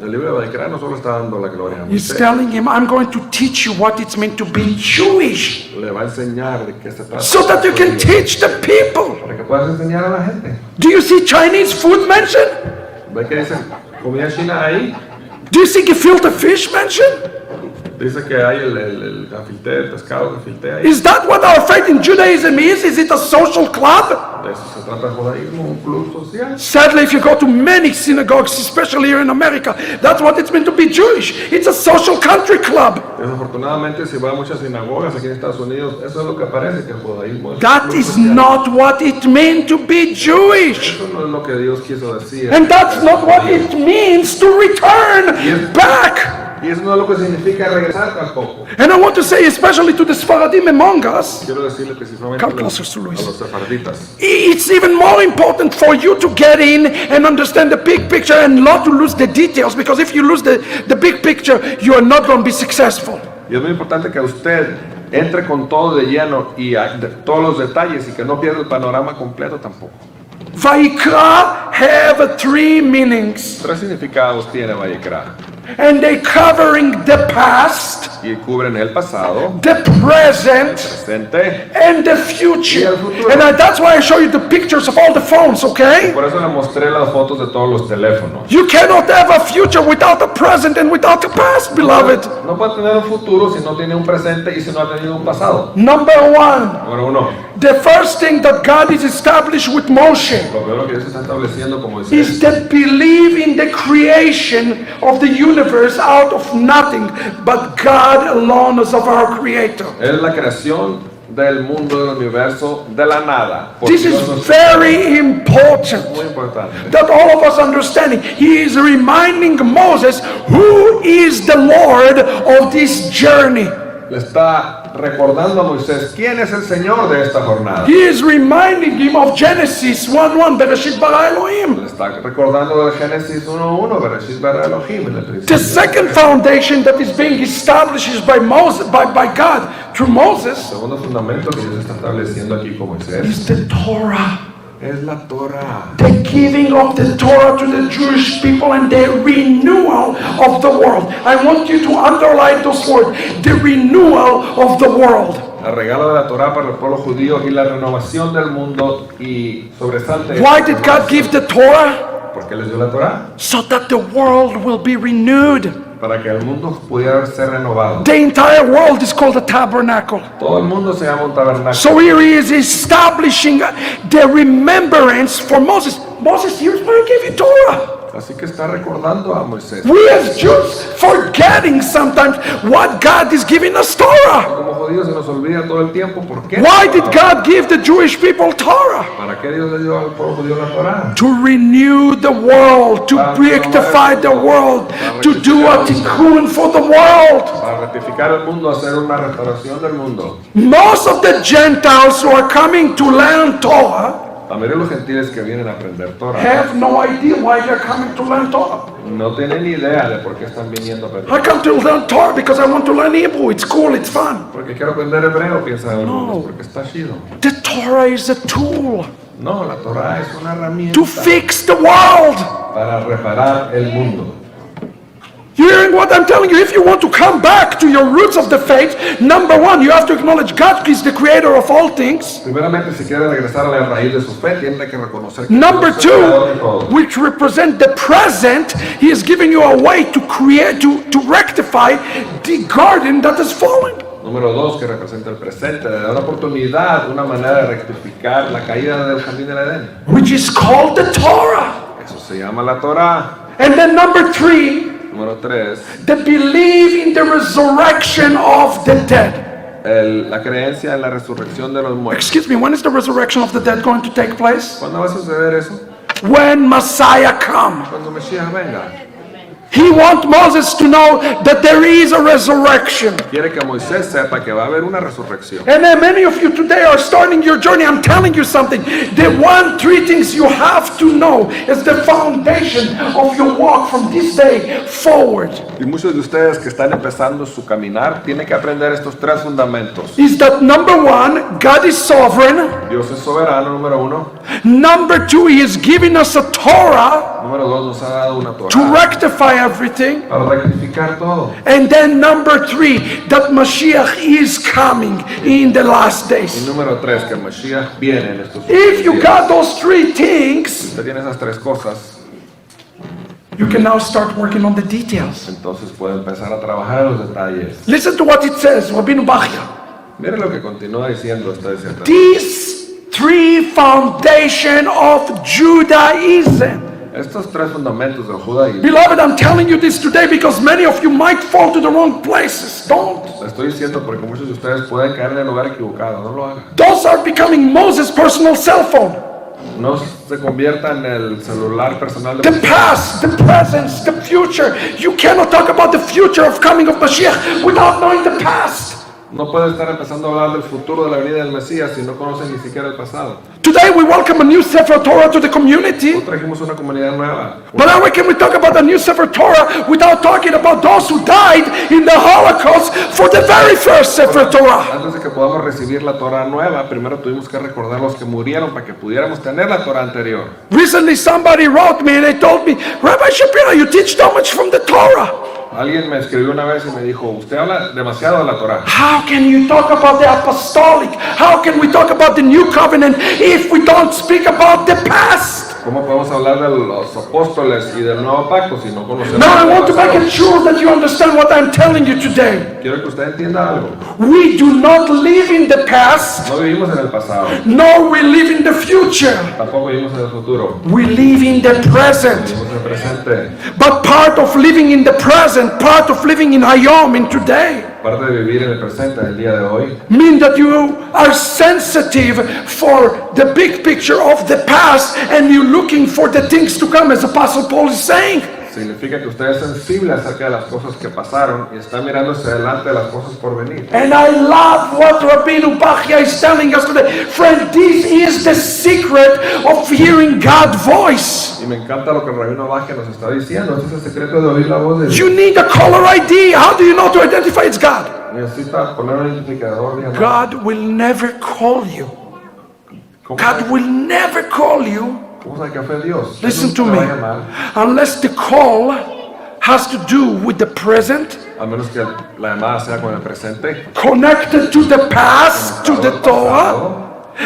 El libro de Vaikra no solo está dando la gloria a He's Moisés, telling him, I'm going to teach you what it's meant to be Jewish, le va a enseñar de qué se trata. so that you can teach the people. Para que puedas enseñar a la gente. Do you see Chinese food mentioned? ¿Ve que dice comida china ahí? Do you see gefilte fish mentioned? Dice que hay el gafilté, el pescado gafilté ahí. Is that what our faith in Judaism is? Is it a social club? De eso se trata el judaísmo, un club social. Sadly, if you go to many synagogues, especially here in America, that's what it's meant to be Jewish. It's a social country club. Desafortunadamente, si va a muchas sinagogas aquí en Estados Unidos, eso es lo que parece que el judaísmo es. That un club is social. not what it meant to be Jewish. Eso no es lo que Dios quiso decir. And that's not what it means to return back. Y eso no es lo que significa regresar tampoco. And I want to say, especially to the Sfaradim among us, Quiero decirle principalmente Come a closer to Luis. los sefarditas. it's even more important for you to get in and understand the big picture and not to lose the details, because if you lose the big picture, you are not going to be successful. Y es muy importante que usted entre con todo de lleno y todos los detalles y que no pierda el panorama completo tampoco. Vaikra have 3 meanings, 3 significados tiene Vaikra. and they covering the past, Y cubren el pasado, the present, presente. and the future. Y el futuro. And that's why I show you the pictures of all the phones, okay? Por eso le mostré las fotos de todos los teléfonos. You cannot have a future without a present and without a past, beloved. No puede tener un futuro si no tiene un presente y si no ha tenido un pasado. Number 1, Número 1. the first thing that God is established with Moshe Lo primero que Dios está estableciendo como is Moisés that believe in the creation of the universe out of nothing, but God alone is of our creator. es la creación del mundo, del universo, de la nada. Por This Dios is nos- very important muy importante. that all of us understanding. He is reminding Moses who is the Lord of this journey. Le está recordando a Moisés quién es el Señor de esta jornada. He is reminding him of Genesis 1:1, Bereshit bara Elohim. Le está recordando de Génesis 1:1, Bereshit bara Elohim en el The principio. second foundation that is being established is by Moses, by God through El Moses, segundo fundamento que Dios está estableciendo aquí con Moisés is the Torah. es la Torah. The giving of the Torah to the Jewish people and the renewal of the world. I want you to underline those words, the renewal of the world. El regalo de la Torah para el pueblo judío y la renovación del mundo y sobresalte. Why did God give the Torah? ¿Por qué les dio la Torah? So that the world will be renewed. Para que el mundo pudiera ser renovado. The entire world is called a tabernacle. Todo el mundo se llama un tabernáculo. So here he is establishing the remembrance for Moses. Moses, here's where I gave you Torah. Así que está recordando a Moisés. We as Jews forgetting sometimes what God is giving us Torah. Como judíos se nos olvida todo el tiempo. ¿Por qué? Why did God give the Jewish people Torah? ¿Para qué Dios le dio al pueblo judío la Torah? To renew the world, to rectify the world, to do a tikkun for the world. Para rectificar el mundo, hacer una restauración del mundo. Most of the Gentiles who are coming to learn Torah La mayoría de los gentiles que vienen a aprender Torah have no idea why they're coming to learn Torah. no tienen ni idea de por qué están viniendo a aprender. I come to learn Torah because I want to learn Hebrew. It's cool, it's fun. Porque quiero aprender hebreo, piensan algunos, porque está chido. The Torah is a tool No, la Torah es una herramienta to fix the world. para reparar el mundo. You hearing what I'm telling you? If you want to come back to your roots of the faith, number 1, you have to acknowledge God is the creator of all things. Primeramente, si quiere regresar a la raíz de su fe, tiene que reconocer que Number Dios es el creador de 2, todo. which represent the present, he is giving you a way to create, to rectify the garden that is fallen. Número 2, que representa el presente, le da una oportunidad, una manera de rectificar la caída del jardín del Edén. Which is called the Torah. Eso se llama la Torah. And then number 3, Número 3, the belief in the resurrection of the dead. la creencia en la resurrección de los muertos. Excuse me, when is the resurrection of the dead going to take place? ¿Cuándo va a suceder eso? When Messiah comes. Cuando Mesías venga. He wants Moses to know that there is a resurrection. Quiere que Moisés sepa que va a haber una resurrección. And then many of you today are starting your journey. I'm telling you something. The 3 things you have to know is the foundation of your walk from this day forward. Y muchos de ustedes que están empezando su caminar tienen que aprender estos 3 fundamentos. Is that number 1, God is sovereign. Dios es soberano, número 1. Number 2, He is giving us a Torah Número 2, nos ha dado una to Torah rectify everything. para rectificar todo. And then number 3, that Mashiach is coming in the last Y days. número 3, que Mesías viene en estos If you días. got those 3 things, Si usted tiene esas 3 cosas, you can now start working on the details. entonces puede empezar a trabajar en los detalles. Listen to what it says, Rabino Bachya. Mire lo que continúa diciendo esta disertación. These 3 foundation of Judaism. Estos 3 fundamentos del judaísmo, Beloved, I'm telling you this today because many of you might fall to the wrong places. Don't. lo estoy diciendo porque muchos de ustedes pueden caer en el lugar equivocado, no lo hagan. Those are becoming Moses' personal cell phone. No se convierta en el celular personal de The past, the present, the future. You cannot talk about the future of coming of Mashiach without knowing the past. No puede estar empezando a hablar del futuro de la venida del Mesías si no conoce ni siquiera el pasado. Today we welcome a new Sefer Torah to the community. Hoy trajimos una comunidad nueva. But how can we talk about the new Sefer Torah without talking about those who died in the Holocaust for the very first Sefer Torah? Antes de que podamos recibir la Torah nueva, primero tuvimos que recordar los que murieron para que pudiéramos tener la Torah anterior. Recently somebody wrote me and they told me, Rabbi Shapira, you teach so much from the Torah. Alguien me escribió una vez y me dijo, usted habla demasiado de la Torah. How can you talk about the apostolic? How can we talk about the new covenant if we don't speak about the past? ¿Cómo podemos hablar de los apóstoles y del nuevo pacto si no conocemos Now I el want to make pasado? it sure that you understand what I'm telling you today. Quiero que usted entienda algo. We do not live in the past, No vivimos en el pasado, nor we live in the future. tampoco vivimos en el futuro. We live in the present. Vivimos en el presente. But part of living in the present, part of living in Hayom, in today, Parte de vivir en el presente, el día de hoy, mean that you are sensitive for the big picture of the past and you're looking for the things to come, as Apostle Paul is saying. significa que usted es sensible acerca de las cosas que pasaron y está mirando hacia adelante de las cosas por venir. And I love what Rabino Bachya is telling us today. Friend, this is the secret of hearing God's voice. Y me encanta lo que el rabino Baje nos está diciendo. Este es el secreto de oír la voz de Dios. You need a caller ID. How do you know to identify it's God? Necesita poner un identificador de llamado. God will never call you. ¿Cómo God sabe- will never call you ¿Cómo sabe que fue Dios? Listen Él to nunca me. va a llamar, unless the call has to do with the present, a menos que la llamada sea con el presente, connected to the past, to the al Torah, pasado,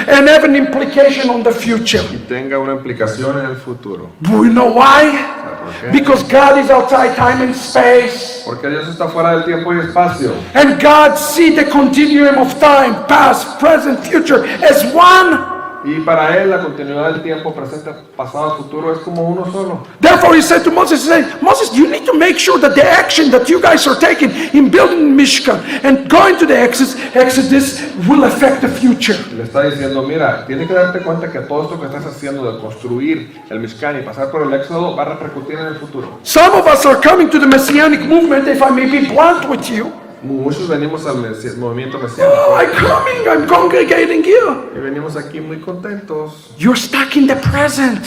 and have an implication on the future. y tenga una implicación en el futuro. Do you know why? ¿Sabe por qué? Because God is outside time and space. Porque Dios está fuera del tiempo y espacio. And God sees the continuum of time, past, present, future, as one. Y para Él la continuidad del tiempo, presente, pasado, futuro es como uno solo. Therefore, he said to Moses, he said, Moses, you need to make sure that the action that you guys are taking in building Mishkan and going to the Exodus will affect the future. Le está diciendo, mira, tienes que darte cuenta que todo esto que estás haciendo de construir el Mishkan y pasar por el Éxodo va a repercutir en el futuro. Some of us are coming to the Messianic movement, if I may be blunt with you. Muchos venimos al movimiento mesiánico Oh, I'm coming, I'm congregating here. y venimos aquí muy contentos You're stuck in the present.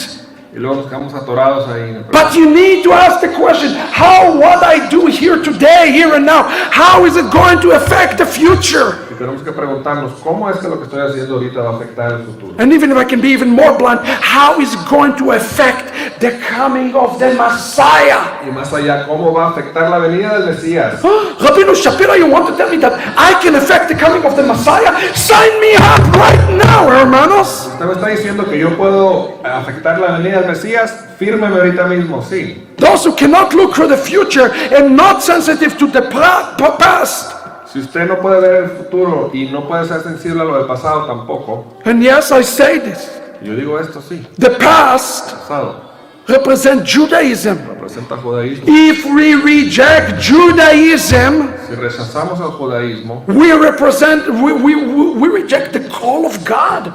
y luego nos quedamos atorados ahí en el But you need to ask the question, how what I do here today, here and now, how is it going to affect the future? Y tenemos que preguntarnos, ¿cómo es que lo que estoy haciendo ahorita va a afectar el futuro? And even if I can be even more blunt, how is it going to affect the coming of the Messiah? Y más allá, ¿cómo va a afectar la venida del Mesías? Rabino Shapira, you want to tell me that I can affect the coming of the Messiah? Sign me up right now, hermanos. Usted me está diciendo que yo puedo afectar la venida del Mesías, fírmeme ahorita mismo, sí. Those who cannot look for the future and not sensitive to the past. Si usted no puede ver el futuro y no puede ser sensible a lo del pasado tampoco, And yes, I say this. yo digo esto sí, The past pasado represents Judaism. representa judaísmo. If we reject Judaism, Si rechazamos el judaísmo, we reject the call of God.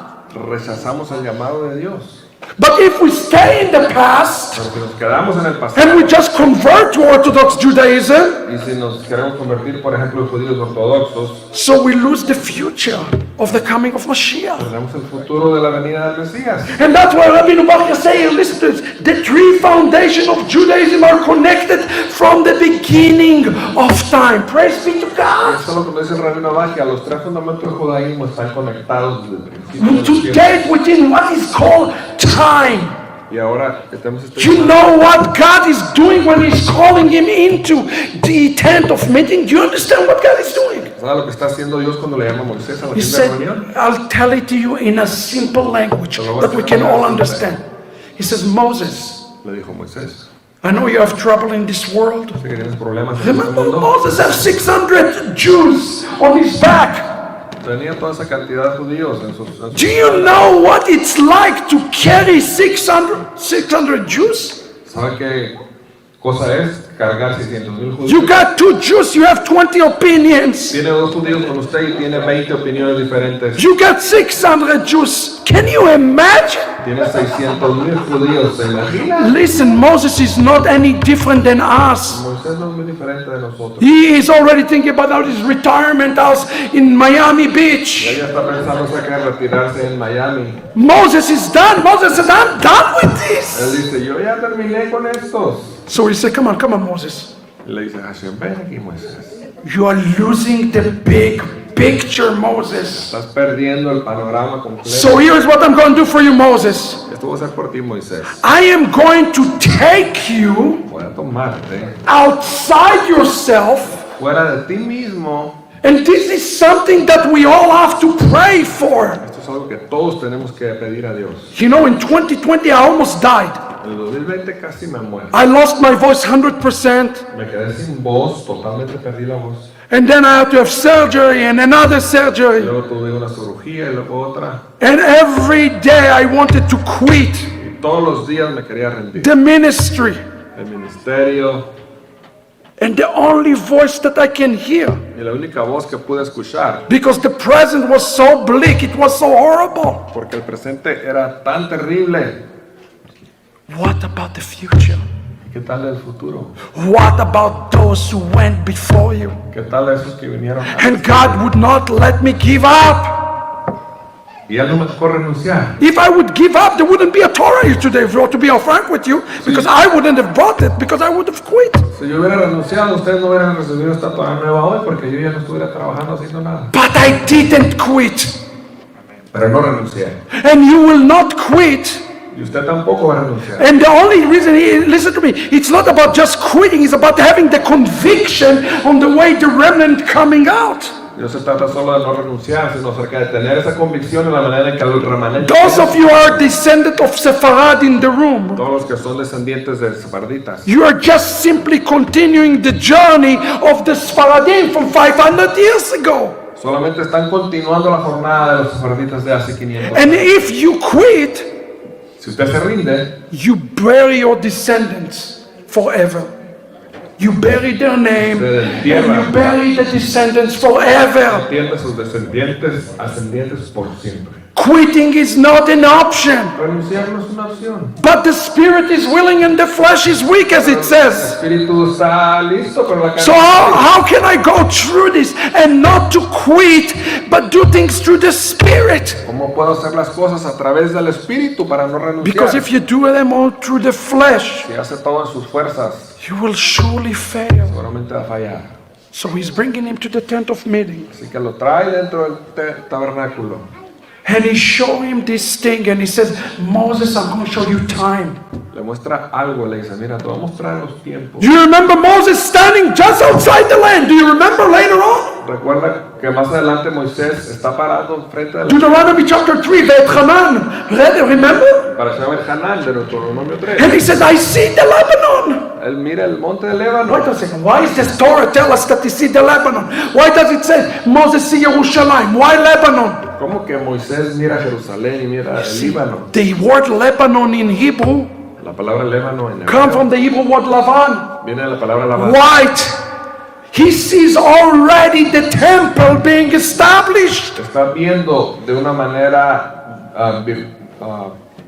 rechazamos el llamado de Dios. But if we stay in the past Pero si nos quedamos en el and pasado we just convert to Orthodox Judaism, y si nos queremos convertir, por ejemplo, en judíos ortodoxos, so we lose the future of the coming of Mashiach. perdemos el futuro de la venida del Mesías. And that's why Rabbi Bach is saying, listen to this, the three foundations of Judaism are connected from the beginning of time. Praise be to God. Esto es lo que nos dice el rabino Baje, los tres fundamentos del judaísmo están conectados desde el principio del To tiempo. date within what is called time. Y ahora que tenemos este You know what God is doing when He's calling him into the tent of meeting? Do you understand what God is doing? ¿Sabe lo que está haciendo Dios cuando le llama a Moisés a la He tienda de said, reunión? I'll tell it to you in a simple language that we can all understand. He says, Moses, Le dijo Moisés, I know you have trouble in this world. sé que tienes problemas en este Remember, mundo. Moses had 600 Jews on his back. Tenía toda esa cantidad de judíos en sus Do you know what it's like to carry 600 Jews? ¿Sabe qué cosa es cargar 600,000 judíos. You got 2 Jews, you have 20 opinions. Tiene 2 judíos con usted y tiene 20 opiniones diferentes. You got 600 Jews. Can you imagine? Tiene 600,000 judíos, ¿se imagina? Listen, Moses is not any different than us. Moisés no es muy diferente de nosotros. He is already thinking about his retirement house in Miami Y Beach. ella está pensando acerca de retirarse en Miami. Moses is done. Moses said, I'm done with Él this. dice, yo ya terminé con estos. So he said, come on, Moses. Y le dice, Hashem, ven aquí, Moisés. You are losing the big picture, Moses. Estás perdiendo el panorama completo. So here's what I'm going to do for you, Moses. Esto va a ser por ti, Moisés. I am going to take you Voy a tomarte outside yourself. fuera de ti mismo. And this is something that we all have to pray for. Esto es algo que todos tenemos que pedir a Dios. You know, in 2020, I almost died. En el 2020 casi me muero. I lost my voice 100%. Me quedé sin voz, totalmente perdí la voz. And then I had to have surgery and another surgery. Luego tuve una cirugía y luego otra. And every day I wanted to quit Y todos los días me quería rendir. the ministry. El ministerio. And the only voice that I can hear, Y la única voz que pude escuchar, because the present was so bleak, it was so horrible. porque el presente era tan terrible. What about the future? ¿Qué tal el futuro? What about those who went before you? ¿Qué tal esos que vinieron? And God would not let me give up. Y ya no me tocó renunciar. If I would give up, there wouldn't be a Torah here today, to be frank with you, because I wouldn't have brought it, because I would have quit. Si yo hubiera renunciado, ustedes no hubieran recibido esta Torah nueva hoy, porque yo ya no estuviera trabajando haciendo nada. But I didn't quit. Pero no renuncié. And you will not quit. Y usted tampoco va a renunciar. And the only reason, listen to me, it's not about just quitting, it's about having the conviction on the way the remnant coming out. No se trata solo de no renunciar, sino acerca de tener esa convicción en la manera en que el remanente. Those of you are descendants of Sepharad in the room. Todos los que son descendientes de sefarditas. You are just simply continuing the journey of the Sephardim from 500 years ago. Solamente están continuando la jornada de los sefarditas de hace 500 And años. if you quit, Si usted se rinde, you bury your descendants forever. You bury their name, and you bury the descendants forever. pierde sus descendientes, ascendientes por siempre. Quitting is not an option. Renunciar no es una opción. But the spirit is willing and the flesh is weak, as it El says. espíritu está listo, pero la carne So how can I go through this and not to quit, but do things through the spirit? ¿Cómo puedo hacer las cosas a través del espíritu para no renunciar? Because if you do them all through the flesh, Si hace todo en sus fuerzas, you will surely fail. seguramente va a fallar. So he's bringing him to the tent of meeting. Así que lo trae dentro del tabernáculo. And he showed him this thing and he says, Moses, I'm going to show you time. Le muestra algo, le dice, mira, te voy a mostrar los tiempos. Do you remember Moses standing just outside the land? Do you remember later on? Recuerda que más adelante Moisés está parado frente a la Deuteronomy chapter 3, Veit Hanan. Remember? Parashat Vaikra de Deuteronomio 3. And he says, I see the Lebanon. Él mira el monte de Wait Líbano. a second. Why is this Torah tell us that he see the Lebanon? Why does it say Moses see Jerusalem? Why Lebanon? ¿Cómo que Moisés mira Jerusalén y mira el Líbano? The word Lebanon in Hebrew La palabra Líbano en comes hebreo from the Hebrew word Lavan. viene de la palabra Labán. White. He sees already the temple being established. Está viendo de una manera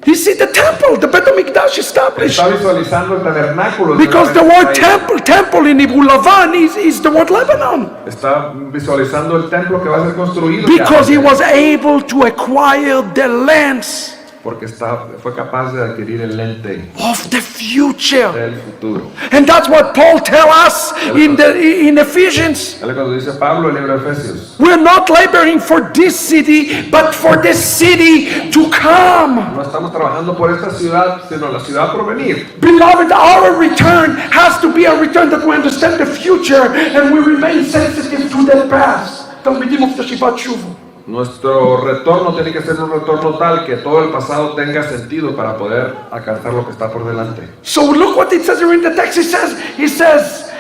He sees the temple, the Bet HaMikdash established. está visualizando el tabernáculo. Because the word temple in Hebrew, Lavan, is the word Lebanon. Está visualizando el templo que va a ser construido. ya. Because he was able to acquire the lens Porque fue capaz de adquirir el lente of the future. del futuro. And that's what Paul tells us in Ephesians. Es lo que dice Pablo en el libro de Efesios. We're not laboring for this city, but for the city to come. No estamos trabajando por esta ciudad, sino la ciudad por venir. Beloved, our return has to be a return that we understand the future and we remain sensitive to the past. Talmidim of the Shivat Shuvu. Nuestro retorno tiene que ser un retorno tal que todo el pasado tenga sentido para poder alcanzar lo que está por delante. So look what it says here in the text. He says,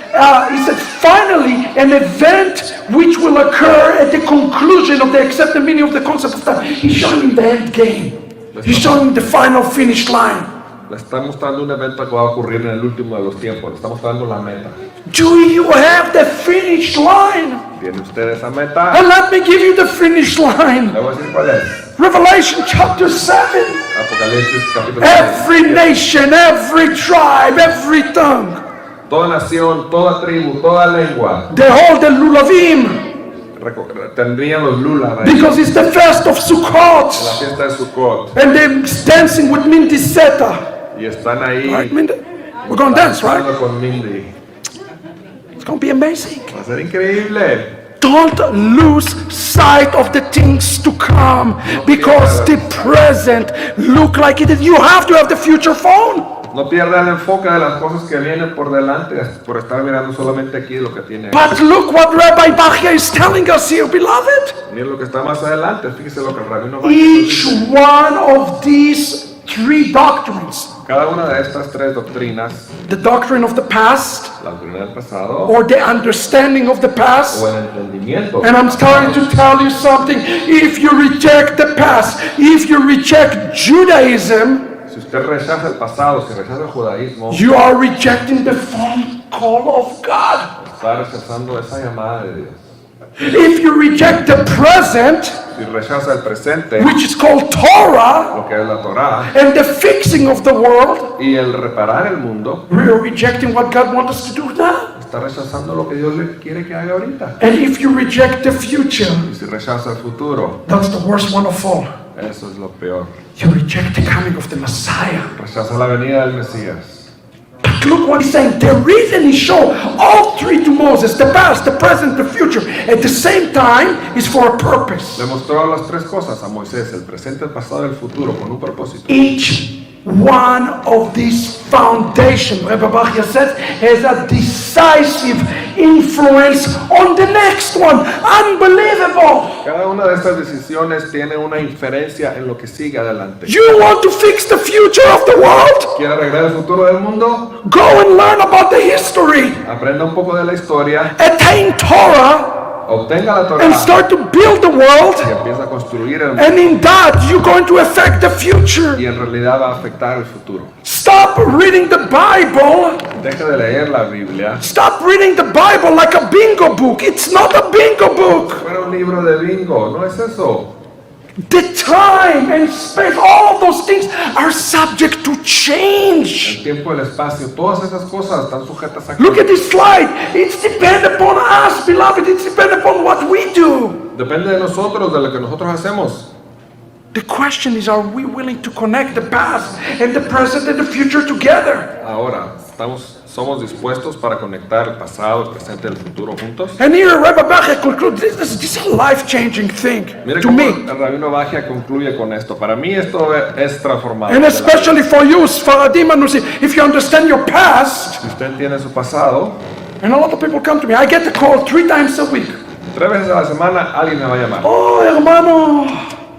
finally, an event which will occur at the conclusion of the accepted meaning of the concept of time. He's showing him the end game. He's showing him the final finish line. Le está mostrando un evento que va a ocurrir en el último de los tiempos. Le está mostrando la meta. Do you have the finish line? ¿Tiene usted esa meta? And let me give you the finish line. Le voy a decir cuál es. Revelation chapter 7. Apocalipsis capítulo 6. Every nation, every tribe, every tongue. Toda nación, toda tribu, toda lengua They hold the lulavim tendrían los lulas ahí. because it's the fest of La Sukkot. fiesta de Sukkot. And they're dancing with Mindy Seta. Y están ahí. Right, Mindy? We're going to dance, right? danzando con Mindy. It's going to be amazing. Va a ser increíble. Don't lose sight of the things to come because the present look like it is. You have to have the future phone. No pierda el enfoque de las cosas que vienen por delante por estar mirando solamente aquí lo que tiene. But look what Rabbi Bachya is telling us here, beloved. Miren lo que está más adelante. Fíjese lo que el rabino va a Each decir. one of these three doctrines, Cada una de estas tres doctrinas, the doctrine of the past, la doctrina del pasado or the understanding of the past. o el entendimiento. And I'm trying to tell you something. If you reject the past, if you reject Judaism, Si usted rechaza el pasado, si rechaza el judaísmo, you are rejecting the phone call of God. está rechazando esa llamada de Dios. If you reject the present, Si rechaza el presente, which is called Torah, lo que es la Torá, and the fixing of the world, y el reparar el mundo, we are rejecting what God wants us to do now. está rechazando lo que Dios le quiere que haga ahorita. And if you reject the future, Y si rechaza el futuro, that's the worst one of all. eso es lo peor. You reject the coming of the Messiah. Rechaza la venida del Mesías. But look what he's saying. The reason he showed all three to Moses, the past, the present, the future, at the same time, is for a purpose. Le mostró las tres cosas a Moisés, el presente, el pasado y el futuro, con un propósito. Each one of these foundations, Rebbe Bachya says, has a decisive influence on the next one. Unbelievable. Cada una de estas decisiones tiene una inferencia en lo que sigue adelante. You want to fix the future of the world? ¿Quiere arreglar el futuro del mundo? Go and learn about the history. Aprenda un poco de la historia, Attain Torah obtenga la Torá and start to build the world. y empieza a construir el mundo. And in that, you're going to affect the future. Y en realidad va a afectar el futuro. Stop reading the Bible. Deje de leer la Biblia. Stop reading the Bible like a bingo book. It's not a bingo book. Fuera un libro de bingo, no es eso. The time and space, all of those things are subject to El change. tiempo, el espacio, todas esas cosas están sujetas a Look at this slide. It's dependent upon us, beloved. It's dependent upon what we do. Depende de nosotros, de lo que nosotros hacemos. The question is, are we willing to connect the past and the present and the future together? Ahora, somos dispuestos para conectar el pasado, el presente y el futuro juntos. And here Rebbe Bachya concludes, this is a life-changing thing Mire to cómo me. el rabino Bachya concluye con esto. Para mí esto es transformador. And especially for you, Sfaradim and Nusi, if you understand your past, Si usted entiende su pasado, and a lot of people come to me, I get a call 3 times a week. 3 veces a la semana alguien me va a llamar. Oh, hermano,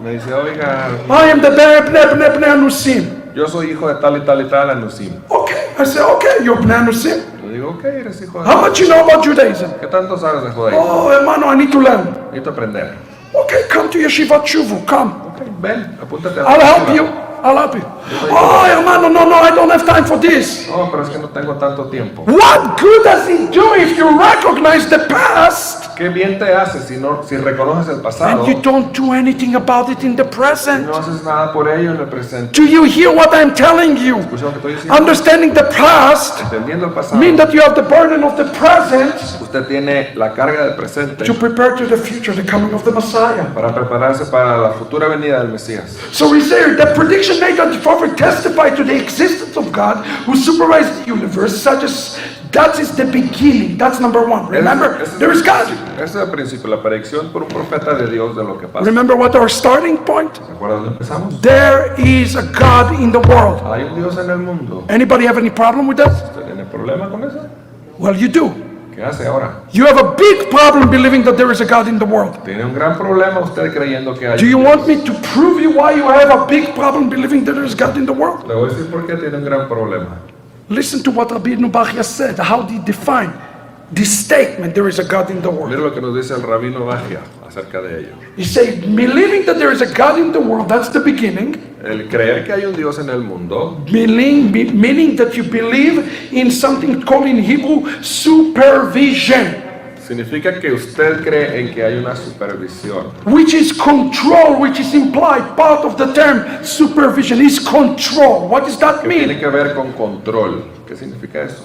Me dice, oiga, I am the Bnei Nusim. yo soy hijo de tal y tal y tal en Usim. Okay, I say, okay, you're Bnei Nusim. Le digo, ok, eres hijo de... How much you know about Judaism? ¿Qué tanto sabes de judaísmo? Oh, hermano, I need to learn. Necesito aprender. Okay, come to Yeshivat Shuvu, come. Ok, ven, apúntate a la I'll help escuela. you. I'll help you. Oh, hermano, no, I don't have time for this. No, pero es que no tengo tanto tiempo. What good does it do if you recognize the past Qué bien te hace si reconoces el pasado and you don't do anything about it in the y present? no haces nada por ello en el presente. Do you hear what I'm telling you? ¿Escucha lo que estoy diciendo? Understanding the past Entendiendo el pasado, means that you have the burden of the present usted tiene la carga del presente to prepare to the future, the coming of the Messiah. para prepararse para la futura venida del Mesías. So we say the prediction made that the prophet testified to the existence of God who supervised the universe, such as that is the beginning. That's number one. Remember, there is God. Ese es el principio, la predicción por un profeta de Dios de lo que pasa. Remember what our starting point? ¿Se acuerdan dónde empezamos? There is a God in the world. Hay un Dios en el mundo. Anybody have any problem with that? ¿Usted tiene problema con eso? Well, you do. ¿Qué hace ahora? You have a big problem believing that there is a God in the world. Tiene un gran problema usted creyendo que hay Do you un want Dios. me to prove you why you have a big problem believing that there is God in the world? Le voy a decir por qué tiene un gran problema. Listen to what Rabbi Bachya said, how he defined this statement, there is a God in the world. Mira lo que nos dice el rabino Bachya acerca de ello. He said, believing that there is a God in the world, that's the beginning. El creer que hay un Dios en el mundo, Meaning that you believe in something called in Hebrew supervision, significa que usted cree en que hay una supervisión, which is control, which is implied. Part of the term supervision is control. What does that que tiene mean? que ver con control. ¿Qué significa eso?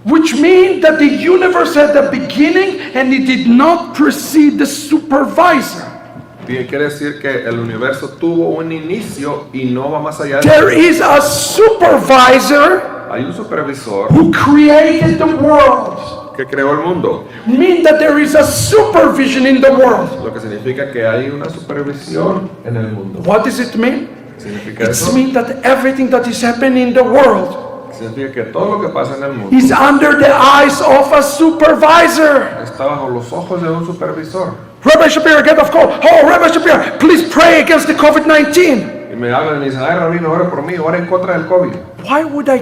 Which means that the universe had a beginning and it did not precede the supervisor. Quiere decir que el universo tuvo un inicio y no va más allá de There eso. is a supervisor Hay un supervisor who created the world. que creó el mundo, Mean that there is a supervision in the world. lo que significa que hay una supervisión en el mundo. What does it mean? Significa It eso. means that everything that is happening in the world Significa que todo lo que pasa en el mundo is under the eyes of a supervisor. está bajo los ojos de un supervisor. Rabbi Shapira, get off call. Oh, Rabbi Shapira, please pray against the COVID-19. Y me hablan y me dicen, ay, rabino, ora por mí, ora en contra del COVID. Why would I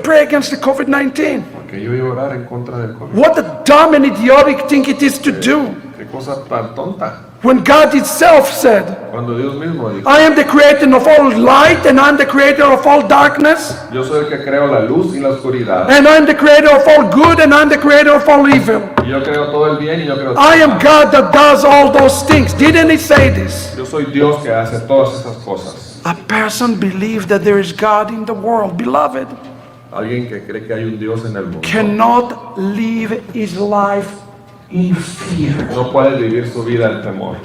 pray against the COVID-19? Porque yo iba a orar en contra del COVID. What a dumb and idiotic thing it is to do. Qué cosa tan tonta. When God Himself said, Cuando Dios mismo dijo, I am the creator of all light and I'm the creator of all darkness yo soy el que creo la luz y la oscuridad. and I'm the creator of all good and I'm the creator of all evil. Y yo creo todo el bien y yo creo todo I el am mal. God that does all those things. Didn't He say this? Yo soy Dios que hace todas esas cosas. A person believes that there is God in the world, beloved, Alguien que cree que hay un Dios en el mundo cannot live his life in fear. no puede vivir su vida en temor.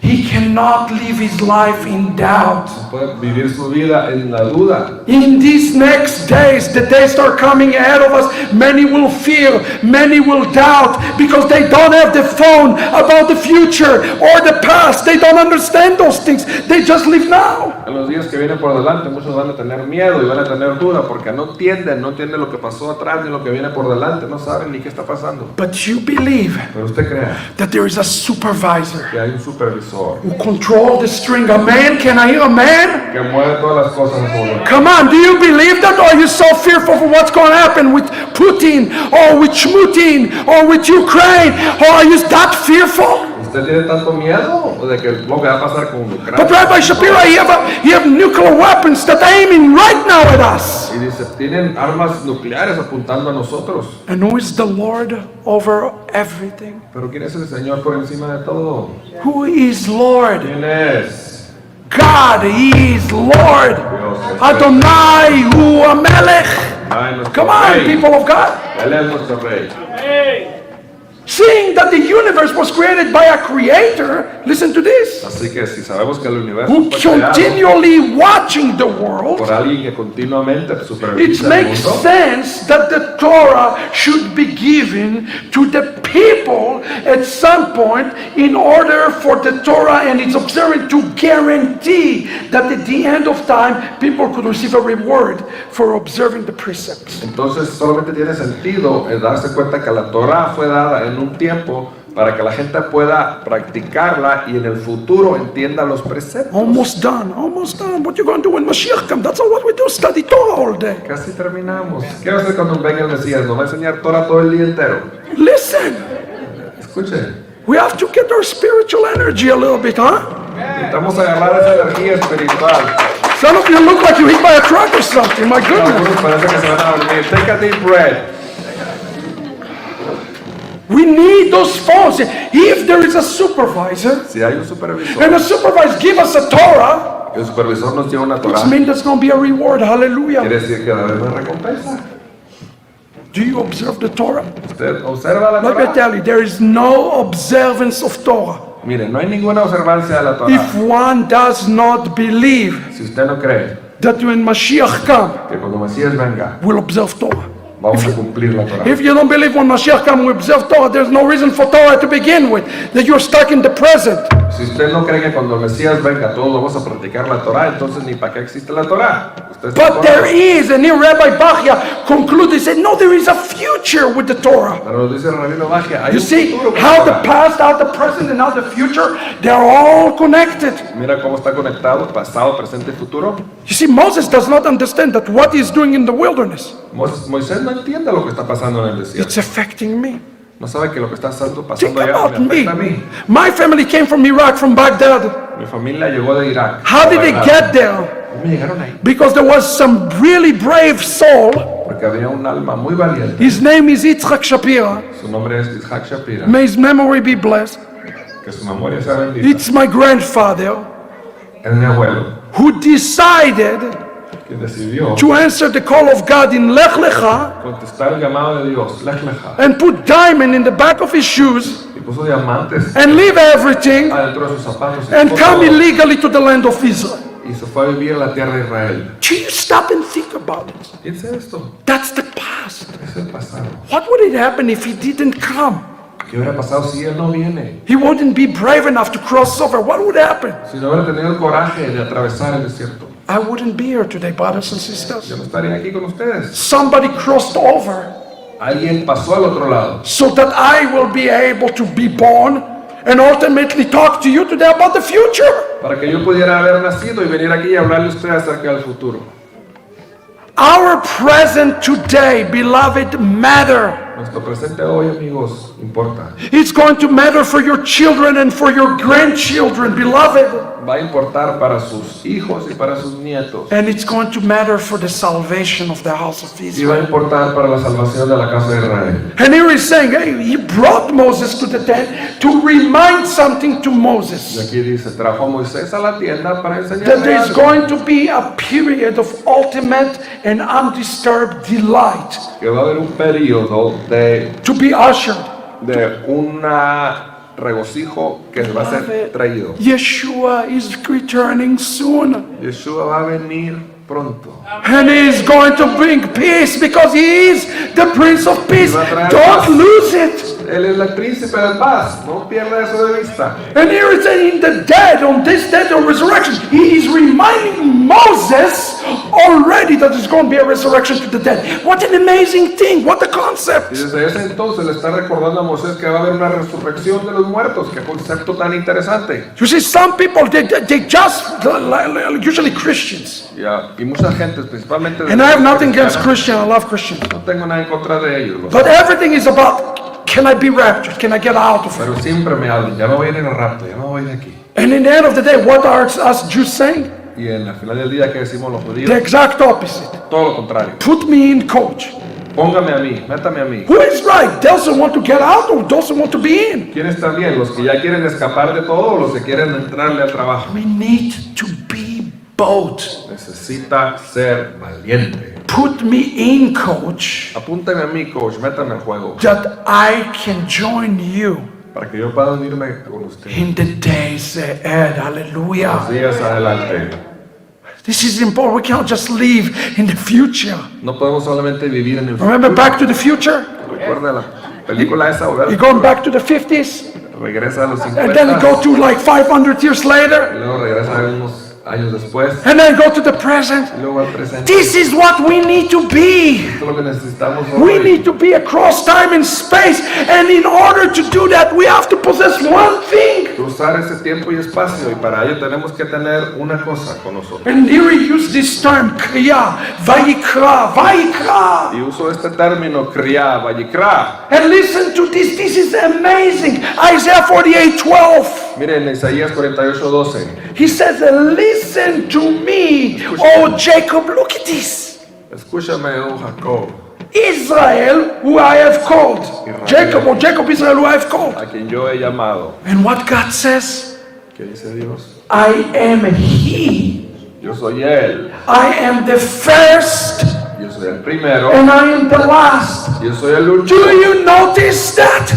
He cannot live his life in doubt. No puede vivir su vida en la duda. In these next days, the days are coming ahead of us, many will fear, many will doubt, because they don't have the phone about the future or the past. They don't understand those things. They just live now. En los días que vienen por delante, muchos van a tener miedo y van a tener duda porque no entienden lo que pasó atrás ni lo que viene por delante, no saben ni qué está pasando. But you believe Pero usted cree that there is a supervisor que hay un supervisor who controls the string. A man, can I hear a man? que mueve todas las cosas a su voluntad. Come on, do you believe that? Or are you so fearful for what's going to happen with Putin or with Shmutin or with Ukraine? Or are you that fearful? ¿Usted tiene tanto miedo de que lo que va a pasar con But Ucrania? Rabbi Shapira, you have nuclear weapons that are aiming right now at us. Y dice, tienen armas nucleares apuntando a nosotros. And who is the Lord over everything? Pero ¿quién es el Señor por encima de todo? Who is Lord? ¿Quién es? God, He is Lord. Dios es Adonai Hu Amelech. Ay, nuestro Come on, rey. people of God. Él es nuestro rey. Seeing that the universe was created by a creator, listen to this, Así que si sabemos que el universo who fue creado continually watching the world, por alguien que continuamente it supervisa el makes mundo, sense that the Torah should be given to the people at some point in order for the Torah and its observance to guarantee that at the end of time people could receive a reward for observing the precepts. entonces solamente tiene sentido el darse cuenta que la Torah fue dada en un tiempo para que la gente pueda practicarla y en el futuro entienda los preceptos. Almost done, almost done. What you going to do when Mashiach comes? That's all what we do, study Torah all day. Casi terminamos. ¿Qué va a hacer cuando venga el Mesías? ¿Nos va a enseñar Torah todo el día entero? Listen, Escuche, we have to get our spiritual energy a little bit, huh? necesitamos agarrar esa energía espiritual. Some of you look like you hit by a truck or something, my goodness. Algunos parece que se van a dormir. Take a deep breath. We need those phones. If there is a supervisor, Si hay un supervisor, and the supervisor give us a Torah, el supervisor nos dio una Torah, which means there's going to be a reward. Hallelujah. quiere decir que va a haber una recompensa. Do you observe the Torah? Usted observa la Let me Torah. tell you, there is no observance of Torah. Mire, no hay ninguna observancia de la Torah. If one does not believe Si usted no cree that when Mashiach comes, que cuando Mesías venga, we'll observe Torah. vamos a cumplir la Torah. If you don't believe when Mashiach comes, we observe Torah, there's no reason for Torah to begin with, that you're stuck in the present. Si usted no cree que cuando el Mesías venga todos vamos a practicar la Torah, entonces ni para qué existe la Torah. Usted está But there tonto. is, and here Rabbi Bachya concluded, he said, no, there is a future with the Torah. Pero nos dice el rabino Magia, hay You un see futuro con how la the Torah. past, how the present, and how the future, they're all connected. Mira cómo está conectado pasado, presente y futuro. You see, Moses does not understand that what he's doing in the wilderness, Moisés no entiende lo que está pasando en el desierto. it's affecting me. No sabe que lo que está Think pasando allá about me me. afecta a mí. My family came from Iraq, from Baghdad. Mi familia llegó de Irak. How did they ¿Verdad? get there? ¿Cómo llegaron ahí? Because there was some really brave soul. Porque había un alma muy valiente. His name is Itzhak Shapira. Su nombre es Itzhak Shapira. May his memory be blessed. Que su memoria sea bendita. It's my grandfather Es mi abuelo who decided quien decidió to answer the call of God in Lech Lecha contestar el llamado de Dios, Lech Lecha, and put diamond in the back of his shoes y puso diamantes and leave everything adentro de sus zapatos and y come todo, illegally to the land of Israel. y se fue a vivir en la tierra de Israel. Do you stop and think about it? Piensa esto, That's the past. es el pasado. What would it happen if he didn't come? ¿Qué hubiera pasado si él no viene? He wouldn't be brave enough to cross over. What would happen? Si no hubiera tenido el coraje de atravesar el desierto. I wouldn't be here today, brothers and sisters. Yo no estaría aquí con ustedes. Somebody crossed over Alguien pasó al otro lado so that I will be able to be born and ultimately talk to you today about the future. para que yo pudiera haber nacido y venir aquí y hablarle a ustedes acerca del futuro. Our present today, beloved, matter. Nuestro presente hoy, amigos, importa. It's going to matter for your children and for your grandchildren, beloved. Va a importar para sus hijos y para sus nietos. And it's going to matter for the salvation of the house of Y va a Israel. importar para la salvación de la casa de Israel. And here he's saying, hey, he brought Moses to the tent to remind something to Y Moses. aquí dice, trajo a Moisés a la tienda para That enseñarle there's algo. going to be a period of ultimate and undisturbed delight Que va a haber un periodo to be ushered. de una regocijo que va a ser traído. Yeshua is returning soon. Yeshua va a venir pronto. And he is going to bring peace because he is the Prince of Peace. Don't lose it. Él es el príncipe de paz. No pierda eso de vista. And here it's saying the dead, on this day of resurrection, he is reminding Moses already that there's going to be a resurrection to the dead. What an amazing thing. What a Y concept. desde ese entonces le está recordando a Moisés que va a haber una resurrección de los muertos. Qué concepto tan interesante. You see, some people, they just, usually Christians. Y mucha gente, principalmente de And I have nothing against cristiana, Christians. I love Christians. no tengo nada en contra de ellos. But everything is about, can I be raptured? Can I get out of it? Pero siempre me hablan, ya no voy a ir en el rapto, ya no voy de aquí. And in the end of the day, what are us Jews saying? Y en la final del día que decimos los judíos, The exact opposite. todo lo contrario. Put me in, coach. Póngame a mí, métame a mí. Who is right? Those who want to get out or those who want to be in? ¿Quién está bien? ¿Los que ya quieren escapar de todo o los que quieren entrarle al trabajo? We need to be both. Necesita ser valiente. Put me in, coach, Apúntame a mí, coach, métame al juego. that I can join you Para que yo pueda unirme con usted. in the days ahead. Los Hallelujah. días adelante. This is important. We cannot just live in the future. No podemos solamente vivir en el futuro. Remember Back to the Future? Recuerda la película esa, You're ¿verdad? going back to the 50s, Regresa a los and then you 50. go to like 500 years Y later, luego regresa unos años después. and then go to the present. Y luego al presente. This is what we need to be. Esto es lo que necesitamos We hoy. need to be across time and space, and in order to do that, we have to possess one thing. Cruzar ese tiempo y espacio. Y para ello tenemos que tener una cosa con nosotros. And here he used this term, kriya, vayikra, vayikra. Y uso este término, kriya, vayikra. And listen to this. This is amazing. Isaiah 48:12. Miren, Isaías 48:12. He says, "Listen to me, O Jacob." Look at this. Escúchame, oh Jacob, Israel, who I have called. Jacob, or Jacob, Israel, who I have called. a quien yo he llamado. And what God says, ¿Qué dice Dios? I am He. Yo soy Él. I am the first, Yo soy el primero. and I am the last. Yo soy el Do último. you notice that?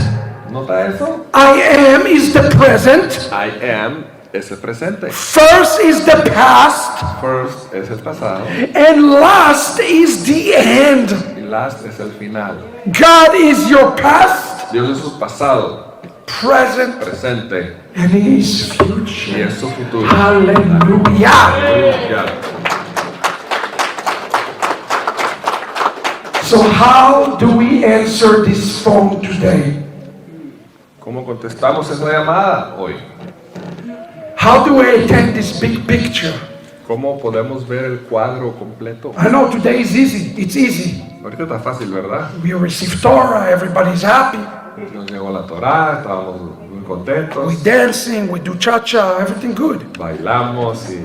¿Nota eso? I am is the present. I am es el presente. First is the past. First es el pasado. And last is the end. Y last es el final. God is your past, Dios es su pasado, present, presente and His y future. es su futuro. Hallelujah. Aleluya. So how do we answer this phone today? ¿Cómo contestamos esa llamada hoy? How do we attend this big picture? ¿Cómo podemos ver el cuadro completo? I know today is easy. It's easy. Ahorita está fácil, ¿verdad? We receive Torah, everybody's happy. Nos llegó la Torá, estábamos muy We contentos. dancing, we do cha-cha, everything good. Bailamos y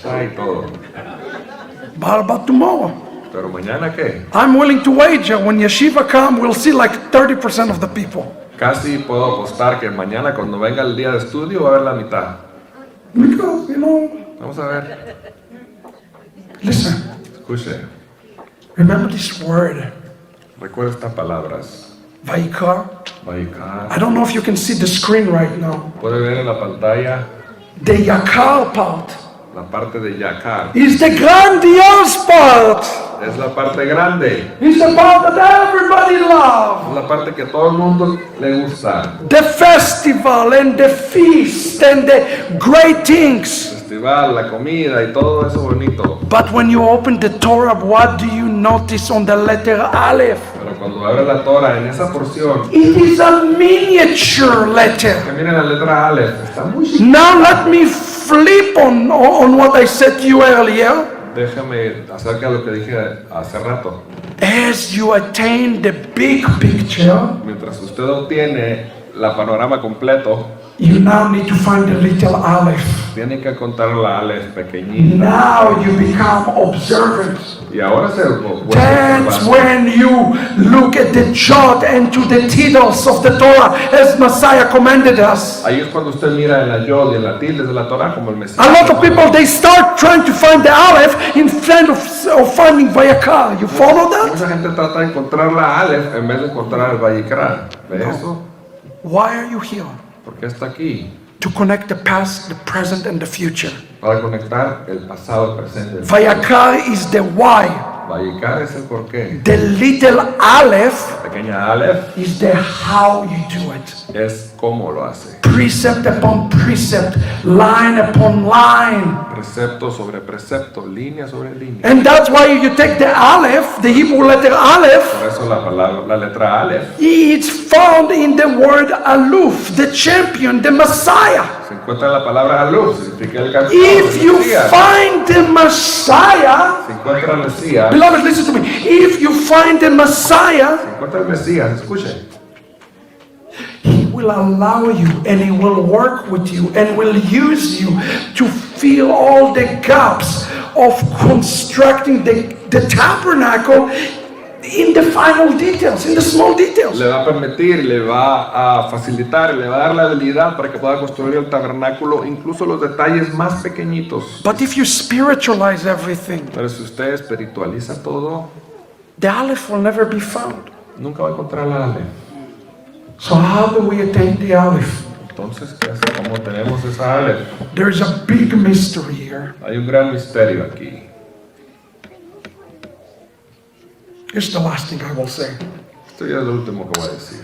cha y todo. But how about tomorrow? Pero mañana qué? I'm willing to wager when yeshiva come, we'll see like 30% of the people. Casi puedo apostar que mañana cuando venga el día de estudio va a haber la mitad. Because, you know, Vamos a ver. listen, Escuche. remember this word, Recuerda estas palabras. Vaikra. Vaikra. I don't know if you can see the screen right now. Puede ver en la pantalla The yakar part la parte de Yakar. is the grandiose part. Es la parte grande. It's the part that everybody loves. Es la parte que a todo el mundo le gusta. The festival and the feast and the great things. Festival, la comida y todo eso bonito. But when you open the Torah, what do you notice on the letter Aleph? Pero cuando abre la Torah en esa porción, It is a miniature letter. que miren la letra Aleph, está muy chiquita. Now let me flip on what I said to you earlier. Déjame acerca de lo que dije hace rato. As you attain the big picture, Mientras usted obtiene la panorama completo, you now need to find the little Aleph. tiene que contar la Aleph pequeñita. Now you become observant. Y ahora se That's when you look at the jot and to the titles of the Torah as Messiah commanded us. Ahí es cuando usted mira en la yod y en la tilde de la Torah como el Mesías. A lot of people, they start trying to find the Aleph instead of finding Vayakar. You follow that? Mucha gente trata de encontrar la Aleph en vez de encontrar el Vaikra. ¿Ve eso? Why are you here? Porque está aquí To connect the past, the present, and the future. para conectar el pasado, el presente. Vayakar is the why. Vaikra es el porqué. The little Aleph Pequeña Aleph is the how you do it. es cómo lo hace. Precept upon precept, line upon line. Precepto sobre precepto, línea sobre línea. And that's why you take the Aleph, the Hebrew letter Aleph, Por eso la letra Aleph it's found in the word Aluf, the champion, the Messiah. se encuentra en la palabra Aluf, significa el campeón, If el you Mesías. find the Messiah, Se encuentra el Mesías, beloved, listen to me. If you find the Messiah, se encuentra el Mesías, escuchen. He will allow you and He will work with you and will use you to fill all the gaps of constructing the tabernacle in the final details, in the small details. Le va a permitir, le va a facilitar, le va a dar la habilidad para que pueda construir el tabernáculo, incluso los detalles más pequeñitos. But if you spiritualize everything, Pero si usted espiritualiza todo, the Aleph will never be found. nunca va a encontrar la Aleph. So how do we attain the Aleph? Entonces, ¿qué hace? ¿Cómo tenemos esa Aleph? There's a big mystery here. Hay un gran misterio aquí. Here's the last thing I will say. Esto ya es lo último que voy a decir.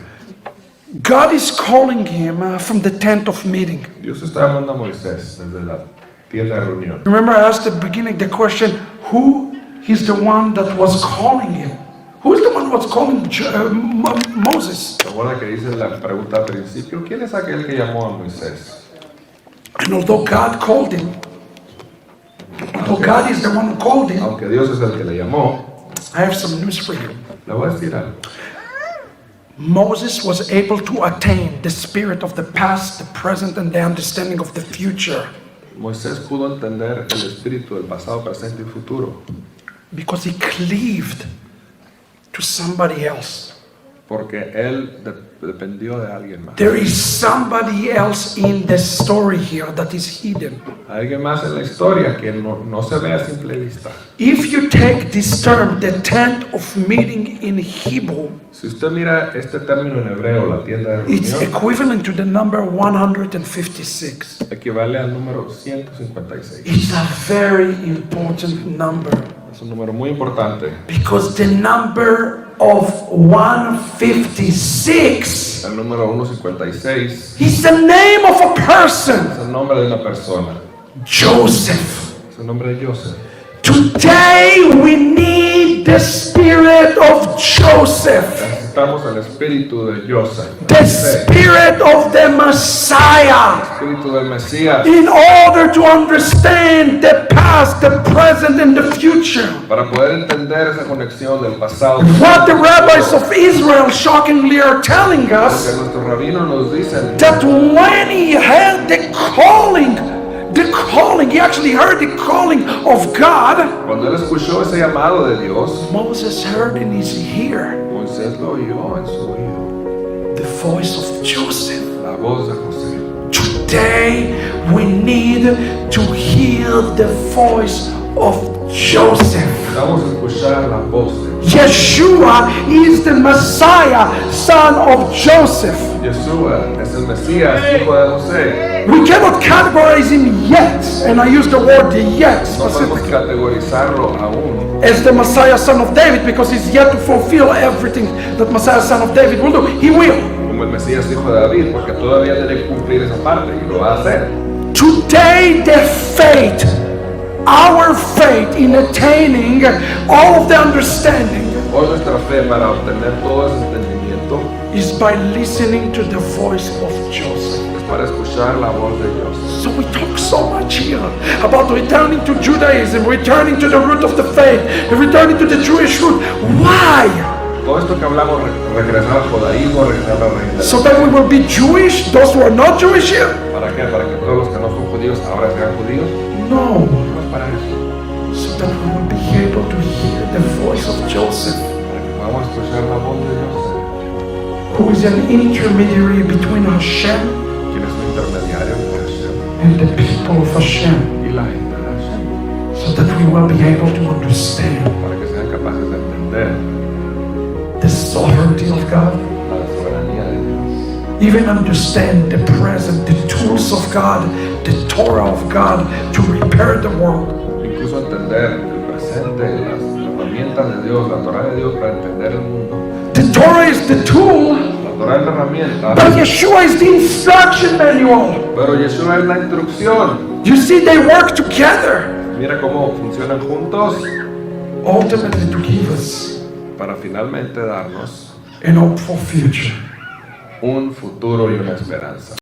God is calling him from the tent of meeting. Dios está llamando a Moisés desde la tienda de reunión. Remember I asked at the beginning the question, who is the one that was calling him? Who is the one who was calling Moses? ¿Se acuerda que dice la pregunta al principio? ¿Quién es aquel que llamó a Moisés? And although God called him, although God is the one who called him, Aunque Dios es el que le llamó, I have some news for you. le voy a decir algo. Moses was able to attain the spirit of the past, the present, and the understanding of the future Moisés pudo entender el espíritu del pasado, presente y futuro because he cleaved to somebody else. porque él dependió de alguien más. There is somebody else in the story here that is hidden. Alguien más en la historia que no se ve a simple vista. If you take this term, the tent of meeting in Hebrew, Si usted mira este término en hebreo, la tienda de it's reunión, equivalent to the number 156. equivale al número 156. It's a very important number Es un número muy importante. because the number of 156 El número 156 is the name of a es person, el nombre de una persona. Joseph. Es el nombre de Joseph. Today we need the spirit of Joseph. necesitamos el espíritu de Joseph, the spirit of the Messiah, espíritu del Mesías, in order to understand the past, the present, and the future. para poder entender esa conexión del pasado. What the rabbis of Israel shockingly are telling Que us, nuestros rabinos nos dicen that when he heard the calling, he actually heard the calling of God. cuando él escuchó ese llamado de Dios, Moses heard in his ear Moisés lo oyó en su oído, the voice of Joseph. la voz de José. Today we need to hear the voice of Joseph. Vamos a escuchar la voz de Yeshua is the Messiah, son of Joseph. Yeshua, es el Mesías, hijo de José. We cannot categorize him yet, and I use the word yet No podemos specifically, categorizarlo aún as the Messiah, son of David, because he's yet to fulfill everything that Messiah, son of David will do. He will. como el Mesías, hijo de David, porque todavía tiene que cumplir esa parte y lo va a hacer. Today the faith, our faith in attaining all of the understanding, Hoy nuestra fe para obtener todo ese entendimiento is by listening to the voice of Joseph. es para escuchar la voz de Dios. So we talk so much here about returning to Judaism, returning to the root of the faith, returning to the Jewish root. Why? Todo esto que hablamos, regresar al judaísmo, regresar a la raíz de la So that we will be Jewish, those who are not Jewish here? ¿Para qué? ¿Para que todos los que no son judíos ahora sean judíos? No. No es para eso. So that we will be able to hear the voice of Joseph, Para que podamos escuchar la voz de Dios, who is an intermediary between Hashem quien es un intermediario entre Hashem and the people of Hashem, y la gente de Hashem, so that we will be able to understand para que sean capaces de entender the sovereignty of God, la soberanía de Dios, even understand the present, the tools of God, the Torah of God to repair the world. incluso entender el presente, las herramientas de Dios, la Torah de Dios para entender el mundo. The Torah is the tool, La Torah es la herramienta, but Yeshua is the instruction manual. pero Yeshua es la instrucción. You see, they work together, Mira cómo funcionan juntos ultimately to give us para finalmente darnos an hopeful future. un futuro y una esperanza.